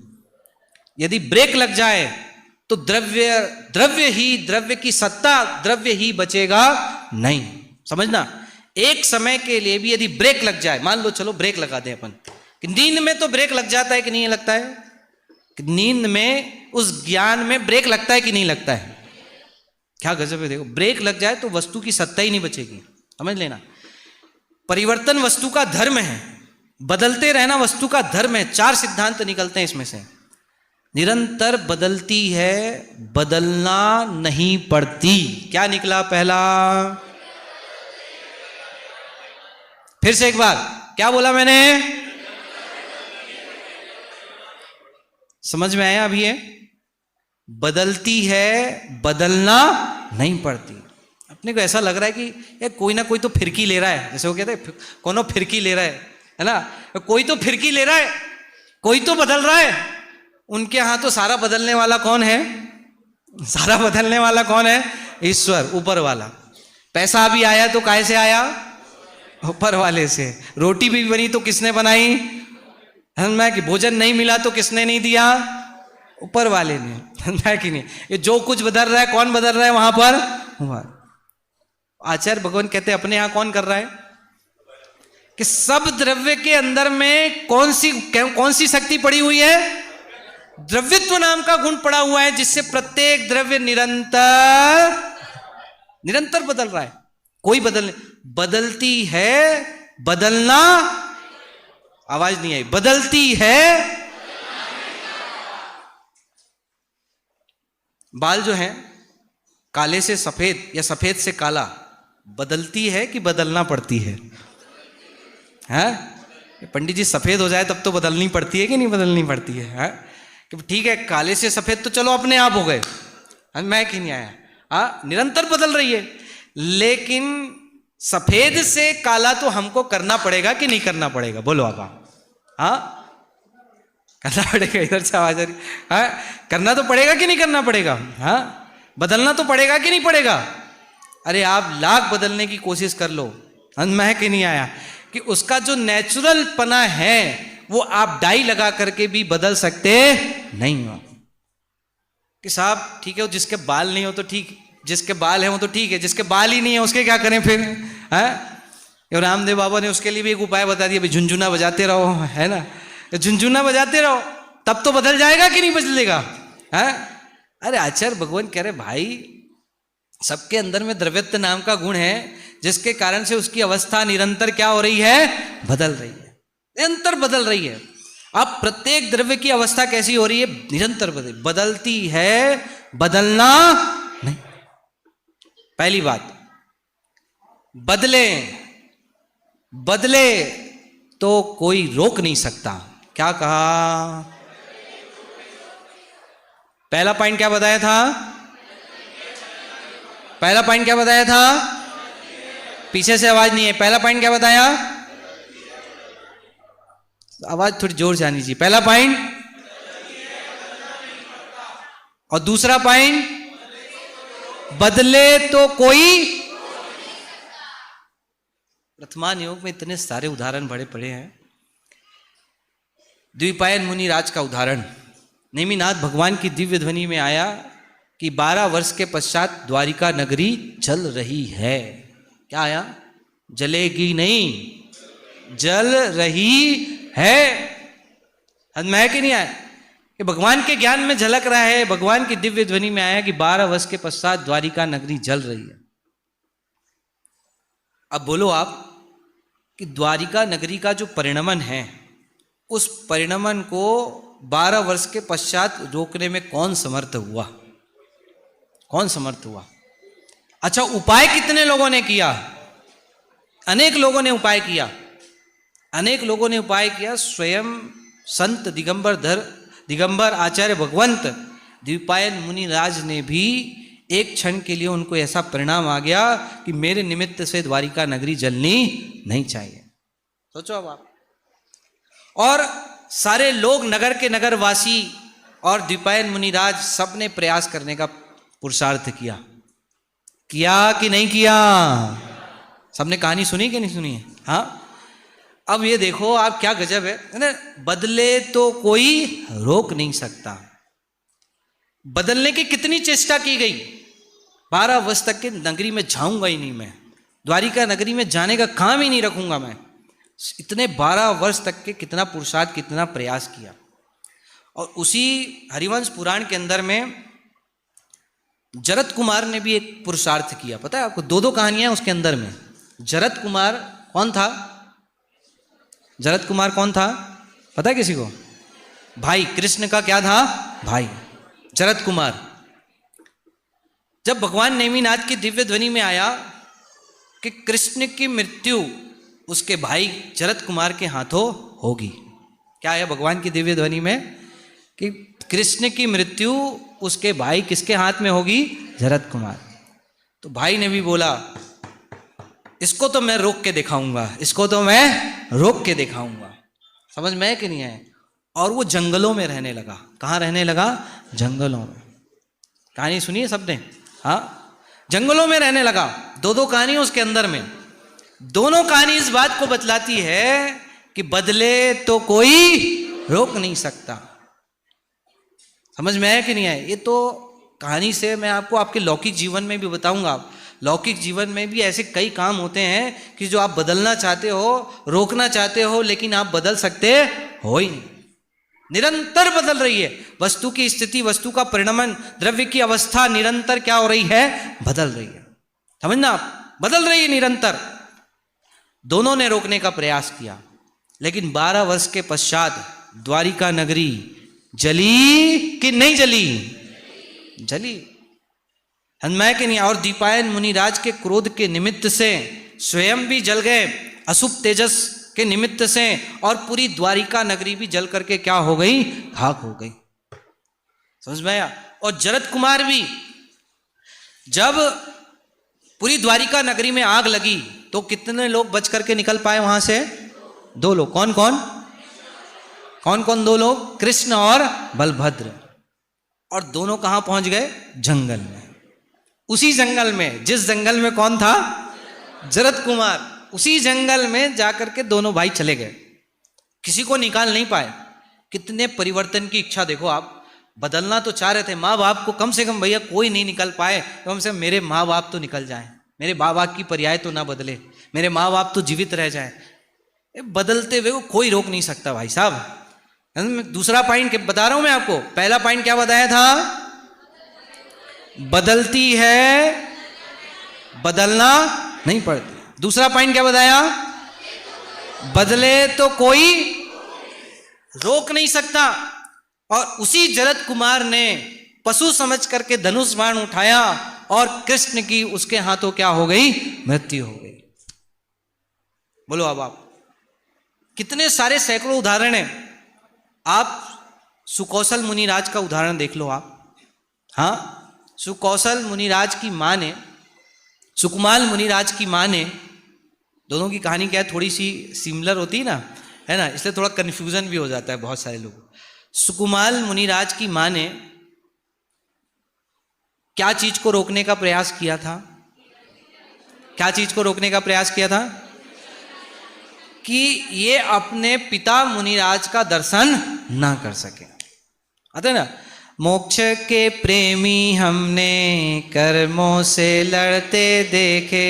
यदि ब्रेक लग जाए तो द्रव्य की सत्ता, द्रव्य ही बचेगा नहीं। समझना, एक समय के लिए भी यदि ब्रेक लग जाए, मान लो चलो ब्रेक लगा दें अपन, कि नींद में तो ब्रेक लग जाता है कि नहीं लगता है? कि नींद में उस ज्ञान में ब्रेक लगता है कि नहीं लगता है? क्या गजब है, देखो ब्रेक लग जाए तो वस्तु की सत्ता ही नहीं बचेगी। समझ लेना, परिवर्तन वस्तु का धर्म है, बदलते रहना वस्तु का धर्म है। 4 सिद्धांत निकलते हैं इसमें से। निरंतर बदलती है, बदलना नहीं पड़ती। क्या निकला पहला? फिर से एक बार, क्या बोला मैंने? समझ में आया अभी? ये बदलती है, बदलना नहीं पड़ती। अपने को ऐसा लग रहा है कि यार कोई ना कोई तो फिरकी ले रहा है, जैसे वो कहते हैं कोनो फिरकी ले रहा है ना, कोई तो फिरकी ले रहा है, कोई तो बदल रहा है। उनके यहां तो सारा बदलने वाला कौन है? सारा बदलने वाला कौन है? ईश्वर, ऊपर वाला। पैसा भी आया तो काहे से आया? ऊपर वाले से। रोटी भी बनी तो किसने बनाई? मैं कि भोजन नहीं मिला तो किसने नहीं दिया? ऊपर वाले ने। मैं कि नहीं, ये जो कुछ बदल रहा है कौन बदल रहा है वहां पर? आचार्य भगवान कहते हैं अपने यहां कौन कर रहा है? कि सब द्रव्य के अंदर में कौन सी शक्ति पड़ी हुई है? द्रव्यत्व नाम का गुण पड़ा हुआ है, जिससे प्रत्येक द्रव्य निरंतर बदल रहा है। कोई बदलती है, बदलना, आवाज नहीं आई, बदलती है। बाल जो है काले से सफेद या सफेद से काला, बदलती है कि बदलना पड़ती है? हैं? पंडित जी सफेद हो जाए तब तो बदलनी पड़ती है कि नहीं बदलनी पड़ती है? हैं? कि ठीक है, काले से सफेद तो चलो अपने आप हो गए, मैं कि नहीं आया, निरंतर बदल रही है। लेकिन सफेद से काला तो हमको करना पड़ेगा कि नहीं करना पड़ेगा? बोलो आप। हाँ, करना पड़ेगा। इधर से आवाज आ रही, हाँ, करना तो पड़ेगा कि नहीं करना पड़ेगा? हाँ, बदलना तो पड़ेगा कि नहीं पड़ेगा? अरे आप लाख बदलने की कोशिश कर लो, मैं कि नहीं आया, कि उसका जो नेचुरल पना है वो आप डाई लगा करके भी बदल सकते नहीं हो। कि साहब ठीक है, जिसके बाल नहीं हो तो ठीक, जिसके बाल है वो तो ठीक है, जिसके बाल ही नहीं है उसके क्या करें फिर? है रामदेव बाबा ने उसके लिए भी एक उपाय बता दिया, भाई झुनझुना बजाते रहो, है ना, झुनझुना बजाते रहो तब तो बदल जाएगा कि नहीं बदलेगा? है? अरे आचार्य भगवान कह रहे भाई सबके अंदर में द्रव्यत्व नाम का गुण है, जिसके कारण से उसकी अवस्था निरंतर क्या हो रही है? बदल रही है, निरंतर बदल रही है। अब प्रत्येक द्रव्य की अवस्था कैसी हो रही है? निरंतर बदलती है, बदलना नहीं। पहली बात, बदले तो कोई रोक नहीं सकता। क्या कहा? पहला पॉइंट क्या बताया था? पहला पॉइंट क्या बताया था? पीछे से आवाज नहीं है। पहला पॉइंट क्या बताया? आवाज थोड़ी जोर से आनी चाहिए। पहला पॉइंट, और दूसरा पॉइंट, बदले तो कोई। प्रथमान योग में इतने सारे उदाहरण बड़े पड़े हैं। द्विपायन मुनि राज का उदाहरण, नेमिनाथ भगवान की दिव्य ध्वनि में आया कि 12 वर्ष के पश्चात द्वारिका नगरी जल रही है। क्या आया? जलेगी नहीं, जल रही है। मैं कि नहीं आया कि भगवान के ज्ञान में झलक रहा है, भगवान की दिव्य ध्वनि में आया कि 12 वर्ष के पश्चात द्वारिका नगरी जल रही है। अब बोलो आप कि द्वारिका नगरी का जो परिणमन है, उस परिणमन को 12 वर्ष के पश्चात रोकने में कौन समर्थ हुआ? कौन समर्थ हुआ? अच्छा, उपाय कितने लोगों ने किया? अनेक लोगों ने उपाय किया, अनेक लोगों ने उपाय किया। स्वयं संत दिगंबर आचार्य भगवंत द्विपायन मुनिराज ने भी एक क्षण के लिए उनको ऐसा परिणाम आ गया कि मेरे निमित्त से द्वारिका नगरी जलनी नहीं चाहिए। सोचो अब आप। और सारे लोग, नगर के नगरवासी और द्विपायन मुनिराज, सबने प्रयास करने का पुरुषार्थ किया कि नहीं किया? सबने कहानी सुनी कि नहीं सुनी है? हाँ। अब ये देखो आप, क्या गजब है ना। बदले तो कोई रोक नहीं सकता। बदलने की कितनी चेष्टा की गई। 12 वर्ष तक के नगरी में जाऊंगा ही नहीं मैं, द्वारिका नगरी में जाने का काम ही नहीं रखूंगा मैं। इतने 12 वर्ष तक के कितना पुरुषार्थ, कितना प्रयास किया। और उसी हरिवंश पुराण के अंदर में जरत कुमार ने भी एक पुरुषार्थ किया। पता है आपको? 2 कहानियां उसके अंदर में। जरत कुमार कौन था? जरत कुमार कौन था पता है किसी को? भाई, कृष्ण का क्या था? भाई, जरत कुमार। जब भगवान नेमिनाथ की दिव्य ध्वनि में आया कि कृष्ण की मृत्यु उसके भाई जरत कुमार के हाथों होगी, क्या आया भगवान की दिव्य ध्वनि में? कि कृष्ण की मृत्यु उसके भाई किसके हाथ में होगी? जरत कुमार। तो भाई ने भी बोला, इसको तो मैं रोक के दिखाऊंगा, इसको तो मैं रोक के दिखाऊंगा। समझ में है कि नहीं है? और वो जंगलों में रहने लगा। कहाँ रहने लगा? जंगलों में। कहानी सुनी है सबने? हाँ, जंगलों में रहने लगा। 2 कहानी उसके अंदर में। दोनों कहानी इस बात को बतलाती है कि बदले तो कोई रोक नहीं सकता। समझ में है कि नहीं है? ये तो कहानी से मैं आपको आपके लौकिक जीवन में भी बताऊंगा। लौकिक जीवन में भी ऐसे कई काम होते हैं कि जो आप बदलना चाहते हो, रोकना चाहते हो, लेकिन आप बदल सकते हो ही नहीं। निरंतर बदल रही है वस्तु की स्थिति, वस्तु का परिणमन, द्रव्य की अवस्था निरंतर क्या हो रही है? बदल रही है। समझना आप, बदल रही है निरंतर। दोनों ने रोकने का प्रयास किया, लेकिन 12 वर्ष के पश्चात द्वारिका नगरी जली कि नहीं जली? जली। हन्मय के नहीं। और दीपायन मुनिराज के क्रोध के निमित्त से स्वयं भी जल गए, अशुभ तेजस के निमित्त से, और पूरी द्वारिका नगरी भी जल करके क्या हो गई? खाक हो गई। समझ में आया? और जरत कुमार भी, जब पूरी द्वारिका नगरी में आग लगी तो कितने लोग बच करके निकल पाए वहां से? 2 लोग। कौन कौन? कौन कौन 2 लोग? कृष्ण और बलभद्र। और दोनों कहां पहुंच गए? जंगल में। उसी जंगल में, जिस जंगल में कौन था? जरत कुमार। उसी जंगल में जाकर के दोनों भाई चले गए, किसी को निकाल नहीं पाए। कितने परिवर्तन की इच्छा देखो आप। बदलना तो चाह रहे थे, माँ बाप को कम से कम भैया कोई नहीं निकल पाए, कम से कम मेरे माँ बाप तो निकल जाएं, मेरे माँ बाप की पर्याय तो ना बदले, मेरे माँ बाप तो जीवित रह जाएं। बदलते हुए को कोई रोक नहीं सकता भाई साहब। दूसरा पॉइंट बता रहा हूं मैं आपको। पहला पॉइंट क्या बताया था? बदलती है, बदलना नहीं पड़ती। दूसरा पॉइंट क्या बताया? बदले तो कोई रोक नहीं सकता। और उसी जरत कुमार ने पशु समझ करके धनुष बाण उठाया और कृष्ण की उसके हाथों क्या हो गई? मृत्यु हो गई। बोलो अब आप, कितने सारे सैकड़ों उदाहरण हैं। आप सुकौशल मुनिराज का उदाहरण देख लो आप। हाँ, सुकौशल मुनिराज की मां ने, सुकुमाल मुनिराज की मां ने, दोनों की कहानी क्या है, थोड़ी सी सिमिलर होती है ना, है ना, इसलिए थोड़ा कंफ्यूजन भी हो जाता है बहुत सारे लोग। सुकुमाल मुनिराज की मां ने क्या चीज को रोकने का प्रयास किया था? क्या चीज को रोकने का प्रयास किया था? कि ये अपने पिता मुनिराज का दर्शन ना कर सके। आते ना, मोक्ष के प्रेमी हमने कर्मों से लड़ते देखे,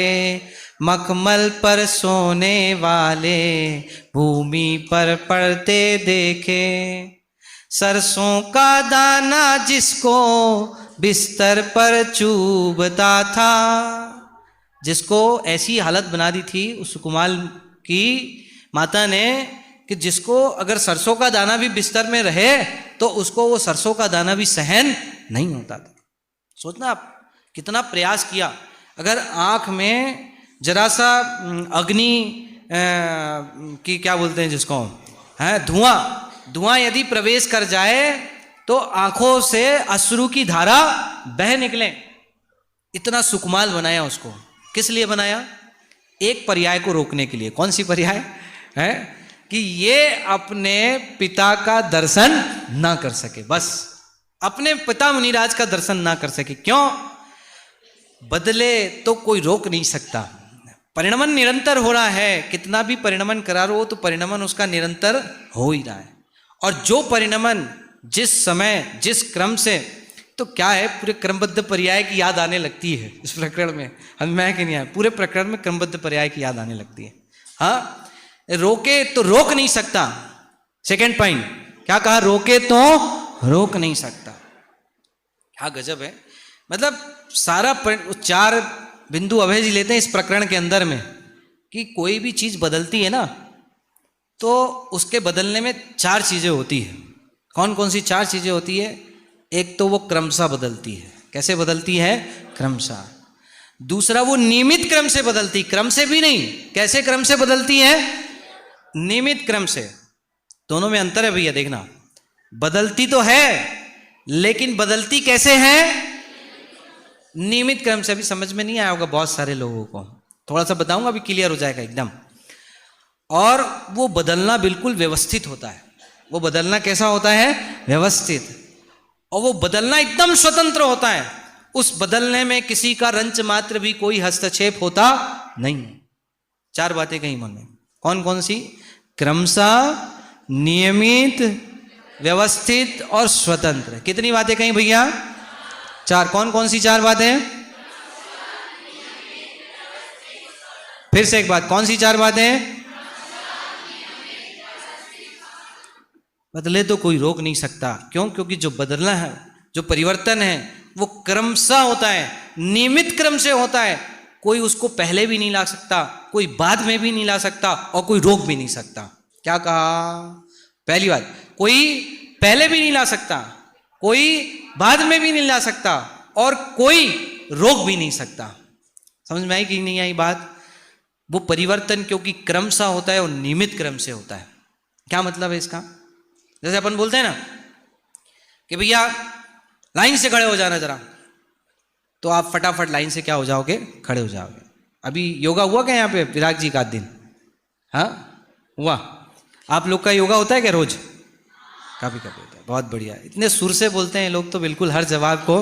मखमल पर सोने वाले भूमि पर पड़ते देखे, सरसों का दाना जिसको बिस्तर पर चुभता था, जिसको ऐसी हालत बना दी थी उस सुकुमाल की माता ने कि जिसको अगर सरसों का दाना भी बिस्तर में रहे तो उसको वो सरसों का दाना भी सहन नहीं होता था। सोचना आप, कितना प्रयास किया। अगर आँख में जरा सा अग्नि की क्या बोलते हैं जिसको, है धुआं यदि प्रवेश कर जाए तो आंखों से अश्रु की धारा बह निकले। इतना सुकुमाल बनाया उसको। किस लिए बनाया? एक पर्याय को रोकने के लिए। कौन सी पर्याय है? कि ये अपने पिता का दर्शन ना कर सके, बस अपने पिता मुनिराज का दर्शन ना कर सके। क्यों? बदले तो कोई रोक नहीं सकता। परिणमन निरंतर हो रहा है, कितना भी परिणमन करा रहा हो तो परिणमन उसका निरंतर हो ही रहा है। और जो परिणमन जिस समय जिस क्रम से, तो क्या है, पूरे क्रमबद्ध पर्याय की याद आने लगती है इस प्रकरण में। हम मैं कि नहीं आए, पूरे प्रकरण में क्रमबद्ध पर्याय की याद आने लगती है। हाँ, रोके तो रोक नहीं सकता। सेकेंड पॉइंट क्या कहा? रोके तो रोक नहीं सकता। क्या गजब है। मतलब सारा चार बिंदु अभय जी लेते हैं इस प्रकरण के अंदर में, कि कोई भी चीज बदलती है ना तो उसके बदलने में चार चीजें होती है। कौन कौन सी चार चीजें होती है? एक तो वो क्रमशः बदलती है। कैसे बदलती है? क्रमशः। दूसरा, वो नियमित क्रम से बदलती, क्रम से भी नहीं। कैसे क्रम से बदलती है? नियमित क्रम से। दोनों में अंतर है भैया, देखना। बदलती तो है लेकिन बदलती कैसे है? नियमित क्रम से। अभी समझ में नहीं आया होगा बहुत सारे लोगों को, थोड़ा सा बताऊंगा, अभी क्लियर हो जाएगा एकदम। और वो बदलना बिल्कुल व्यवस्थित होता है। वो बदलना कैसा होता है? व्यवस्थित। और वो बदलना एकदम स्वतंत्र होता है। उस बदलने में किसी का रंच मात्र भी कोई हस्तक्षेप होता नहीं। चार बातें कहीं मन में। कौन कौन सी? क्रमशः, नियमित, व्यवस्थित और स्वतंत्र। कितनी बातें कहीं भैया? चार। कौन कौन सी चार बातें? फिर से एक बात, कौन सी चार बातें? बदले तो कोई रोक नहीं सकता। क्यों? क्योंकि जो बदलना है, जो परिवर्तन है, वो क्रमशः होता है, नियमित क्रम से होता है। कोई उसको पहले भी नहीं ला सकता, कोई बाद में भी नहीं ला सकता, और कोई रोक भी नहीं सकता। क्या कहा? पहली बात, कोई पहले भी नहीं ला सकता, कोई बाद में भी नहीं ला सकता, और कोई रोक भी नहीं सकता। समझ में आई कि नहीं आई बात? वो परिवर्तन क्योंकि क्रमशः होता है और नियमित क्रम से होता है। क्या मतलब है इसका? जैसे अपन बोलते हैं ना कि भैया लाइन से खड़े हो जाना जरा, तो आप फटाफट लाइन से क्या हो जाओगे? खड़े हो जाओगे। अभी योगा हुआ क्या यहाँ पे विराग जी का दिन? हाँ हुआ। आप लोग का योगा होता है क्या रोज? कभी कभी होता है। बहुत बढ़िया। इतने सुर से बोलते हैं लोग तो बिल्कुल हर जवाब को,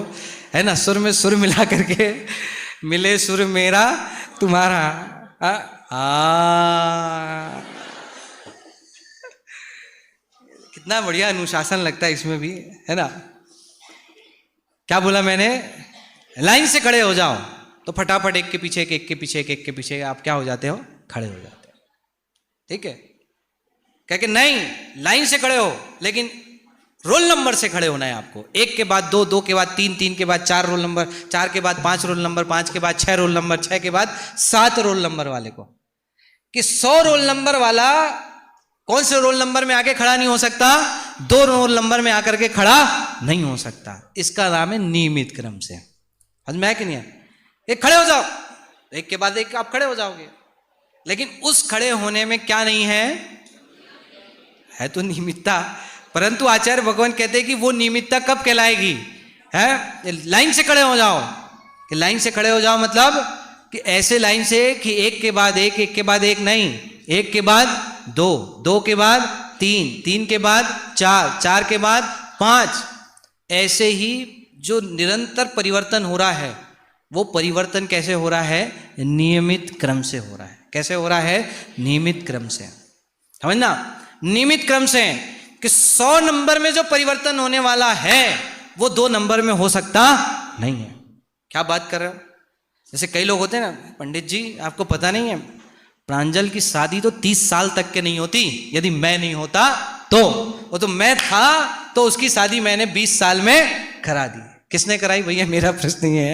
है ना, सुर में सुर मिला करके, मिले सुर मेरा तुम्हारा। कितना बढ़िया अनुशासन लगता है इसमें भी, है ना। क्या बोला मैंने? लाइन से खड़े हो जाओ, तो फटाफट एक के पीछे एक के पीछे एक के पीछे आप क्या हो जाते हो? खड़े हो जाते हो। ठीक है। कह के नहीं, लाइन से खड़े हो, लेकिन रोल नंबर से खड़े होना है आपको। एक के बाद दो, दो के बाद तीन, तीन के बाद चार रोल नंबर, चार के बाद पांच रोल नंबर, पांच के बाद छह रोल नंबर, छह के बाद सात रोल नंबर वाले को। कि 100 रोल नंबर वाला कौन से रोल नंबर में आके खड़ा नहीं हो सकता? 2 रोल नंबर में आकर के खड़ा नहीं हो सकता। इसका नाम है नियमित क्रम से। समझ में है कि नहीं है? एक खड़े हो जाओ, एक के बाद एक आप खड़े हो जाओगे, लेकिन उस खड़े होने में क्या नहीं है तो नियमितता। परंतु आचार्य भगवान कहते हैं कि वो नियमितता कब कहलाएगी? है लाइन से खड़े हो जाओ। कि लाइन से खड़े हो जाओ मतलब कि ऐसे लाइन से कि एक के बाद एक, एक के बाद एक नहीं, एक के बाद दो, दो के बाद तीन, तीन के बाद चार, चार के बाद पांच। ऐसे ही जो निरंतर परिवर्तन हो रहा है, वो परिवर्तन कैसे हो रहा है? नियमित क्रम से हो रहा है। कैसे हो रहा है? नियमित क्रम से। समझना, नियमित क्रम से। कि 100 नंबर में जो परिवर्तन होने वाला है वो 2 नंबर में हो सकता नहीं है। क्या बात कर रहे हो? जैसे कई लोग होते हैं ना, पंडित जी आपको पता नहीं है, प्रांजल की शादी तो 30 साल तक के नहीं होती यदि मैं नहीं होता तो। वो तो मैं था तो उसकी शादी मैंने 20 साल में करा दी। किसने कराई भैया? मेरा प्रश्न ये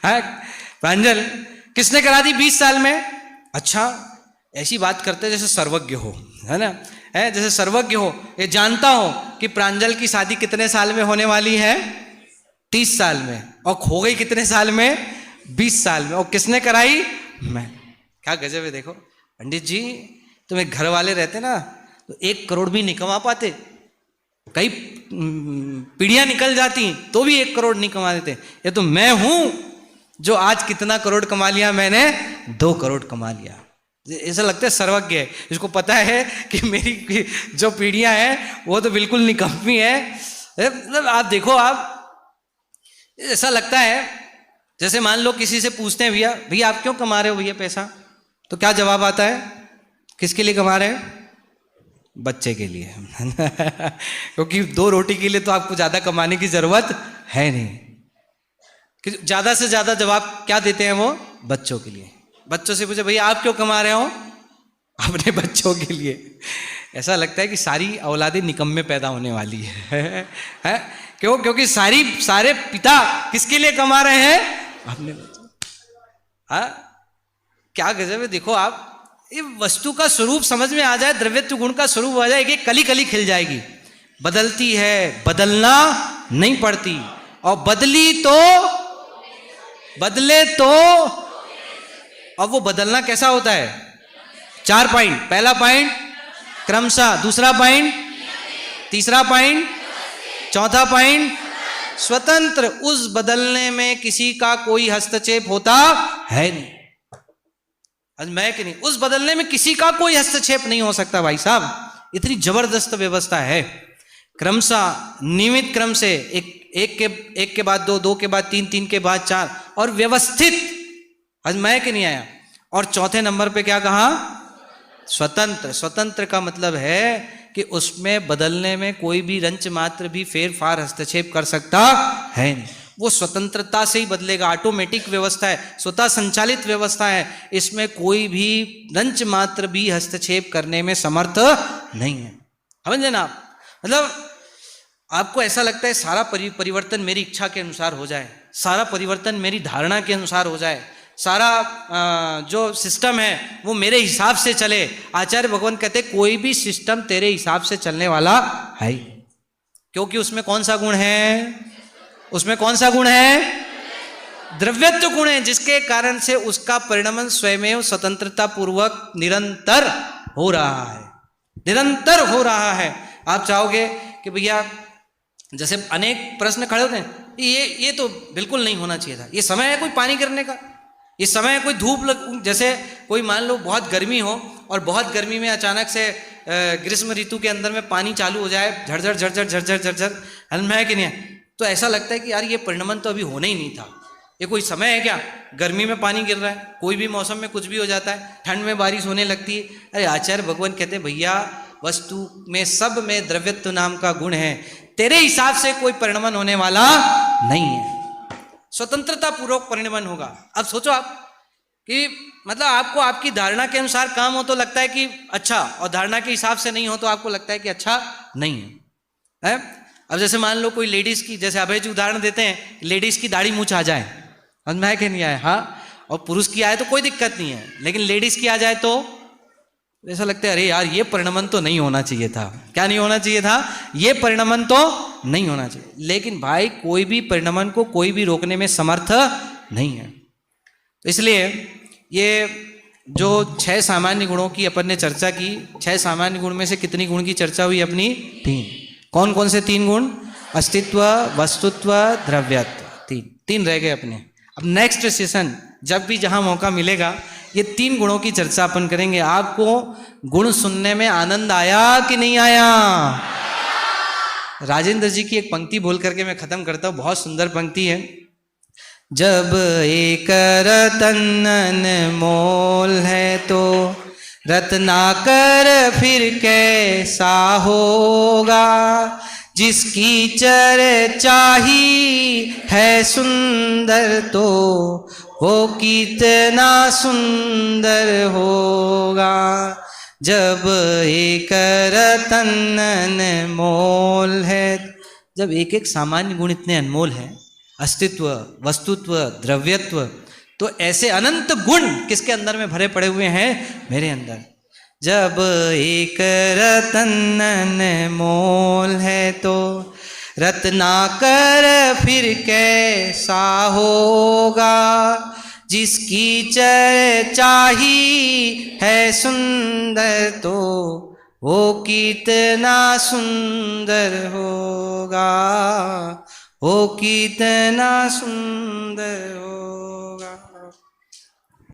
है, प्रांजल किसने करा दी 20 साल में? अच्छा, ऐसी बात करते जैसे सर्वज्ञ हो, है ना, है जैसे सर्वज्ञ हो। ये जानता हो कि प्रांजल की शादी कितने साल में होने वाली है? 30 साल में। और हो गई कितने साल में? 20 साल में। और किसने कराई? मैं। क्या गजब है। देखो पंडित जी, तुम्हें घर वाले रहते ना तो 1 करोड़ भी नहीं कमा पाते, कई पीढ़ियां निकल जाती तो भी 1 करोड़ नहीं कमा देते। ये तो मैं हूं जो आज कितना करोड़ कमा लिया मैंने, 2 करोड़ कमा लिया। ऐसा लगता है सर्वज्ञ है, इसको पता है कि मेरी जो पीढ़ियां हैं वो तो बिल्कुल निकम्मी है। मतलब आप देखो, आप ऐसा लगता है जैसे मान लो किसी से पूछते हैं, भैया भैया आप क्यों कमा रहे हो भैया पैसा, तो क्या जवाब आता है? किसके लिए कमा रहे हैं? बच्चे के लिए। क्योंकि 2 रोटी के लिए तो आपको ज्यादा कमाने की जरूरत है नहीं। ज्यादा से ज्यादा जवाब क्या देते हैं वो? बच्चों के लिए। बच्चों से पूछे भैया आप क्यों कमा रहे हो? अपने बच्चों के लिए। ऐसा लगता है कि सारी औलादें निकम्मे पैदा होने वाली है? क्यों? क्योंकि सारे पिता किसके लिए कमा रहे हैं? अपने बच्चों। क्या गजब है। देखो आप, ये वस्तु का स्वरूप समझ में आ जाए, द्रव्यत्व गुण का स्वरूप आ जाए, एक कली कली खिल जाएगी। बदलती है, बदलना नहीं पड़ती, और बदले तो अब वो बदलना कैसा होता है? 4 पॉइंट। पहला पॉइंट क्रमशः, दूसरा पॉइंट, तीसरा पॉइंट, चौथा पॉइंट स्वतंत्र। उस बदलने में किसी का कोई हस्तक्षेप होता है नहीं। मैं कि नहीं, उस बदलने में किसी का कोई हस्तक्षेप नहीं हो सकता भाई साहब। इतनी जबरदस्त व्यवस्था है। क्रमशः, नियमित क्रम से, एक के बाद 2, 2 के बाद 3, 3 के बाद 4, और व्यवस्थित। आज मैं कि नहीं आया। और चौथे नंबर पे क्या कहा? स्वतंत्र। स्वतंत्र का मतलब है कि उसमें बदलने में कोई भी रंच मात्र भी फेर फार हस्तक्षेप कर सकता है नहीं। वो स्वतंत्रता से ही बदलेगा। ऑटोमेटिक व्यवस्था है, स्वतः संचालित व्यवस्था है, इसमें कोई भी रंच मात्र भी हस्तक्षेप करने में समर्थ नहीं है। समझे ना आप? मतलब आपको ऐसा लगता है सारा परिवर्तन मेरी इच्छा के अनुसार हो जाए, सारा परिवर्तन मेरी धारणा के अनुसार हो जाए, सारा जो सिस्टम है वो मेरे हिसाब से चले। आचार्य भगवान कहते कोई भी सिस्टम तेरे हिसाब से चलने वाला है, क्योंकि उसमें कौन सा गुण है? उसमें कौन सा गुण है? द्रव्यत्व गुण है, जिसके कारण से उसका परिणमन स्वयं स्वतंत्रता पूर्वक निरंतर हो रहा है, निरंतर हो रहा है। आप चाहोगे कि भैया, जैसे अनेक प्रश्न खड़े होते हैं, ये तो बिल्कुल नहीं होना चाहिए था, ये समय है कोई पानी गिरने का, ये समय है कोई धूप जैसे कोई मान लो बहुत गर्मी हो और बहुत गर्मी में अचानक से ग्रीष्म ऋतु के अंदर में पानी चालू हो जाए, झरझर झरझर झरझर झरझर, है कि नहीं? तो ऐसा लगता है कि यार ये परिणमन तो अभी होना ही नहीं था, ये कोई समय है क्या? गर्मी में पानी गिर रहा है, कोई भी मौसम में कुछ भी हो जाता है, ठंड में बारिश होने लगती है। अरे आचार्य भगवान कहते हैं भैया वस्तु में सब में द्रव्यत्व नाम का गुण है, तेरे हिसाब से कोई परिणमन होने वाला नहीं है, स्वतंत्रता पूर्वक परिणमन होगा। अब सोचो आप कि मतलब आपको आपकी धारणा के अनुसार काम हो तो लगता है कि अच्छा, और धारणा के हिसाब से नहीं हो तो आपको लगता है कि अच्छा नहीं है। अब जैसे मान लो कोई लेडीज की, जैसे अभय जी उदाहरण देते हैं, लेडीज की दाढ़ी मूंछ आ जाए, मैं कि नहीं आए, हाँ, और पुरुष की आए तो कोई दिक्कत नहीं है, लेकिन लेडीज की आ जाए तो ऐसा लगता है अरे यार ये परिणमन तो नहीं होना चाहिए था। क्या नहीं होना चाहिए था? ये परिणमन तो नहीं होना चाहिए। लेकिन भाई कोई भी परिणमन को कोई भी रोकने में समर्थ नहीं है। तो इसलिए ये जो 6 सामान्य गुणों की अपन ने चर्चा की, 6 सामान्य गुण में से कितनी गुण की चर्चा हुई अपनी? 3। कौन कौन से 3 गुण? अस्तित्व, वस्तुत्व, द्रव्यत्व, 3 रह गए अपने। अब नेक्स्ट सेशन जब भी जहां मौका मिलेगा ये 3 गुणों की चर्चा अपन करेंगे। आपको गुण सुनने में आनंद आया कि नहीं आया? राजेंद्र जी की एक पंक्ति बोल करके मैं खत्म करता हूं, बहुत सुंदर पंक्ति है। जब एक रतन अनमोल है तो रत्नाकर फिर कैसा होगा, जिसकी चर्चा ही है सुंदर तो वो कितना सुंदर होगा। जब एक रतन अनमोल है, जब एक एक सामान्य गुण इतने अनमोल हैं, अस्तित्व, वस्तुत्व, द्रव्यत्व, तो ऐसे अनंत गुण किसके अंदर में भरे पड़े हुए हैं? मेरे अंदर। जब एक रतन अनमोल है तो रत्नाकर फिर कैसा होगा, जिसकी चर्चा ही है सुंदर तो वो कितना सुंदर होगा, वो कितना सुंदर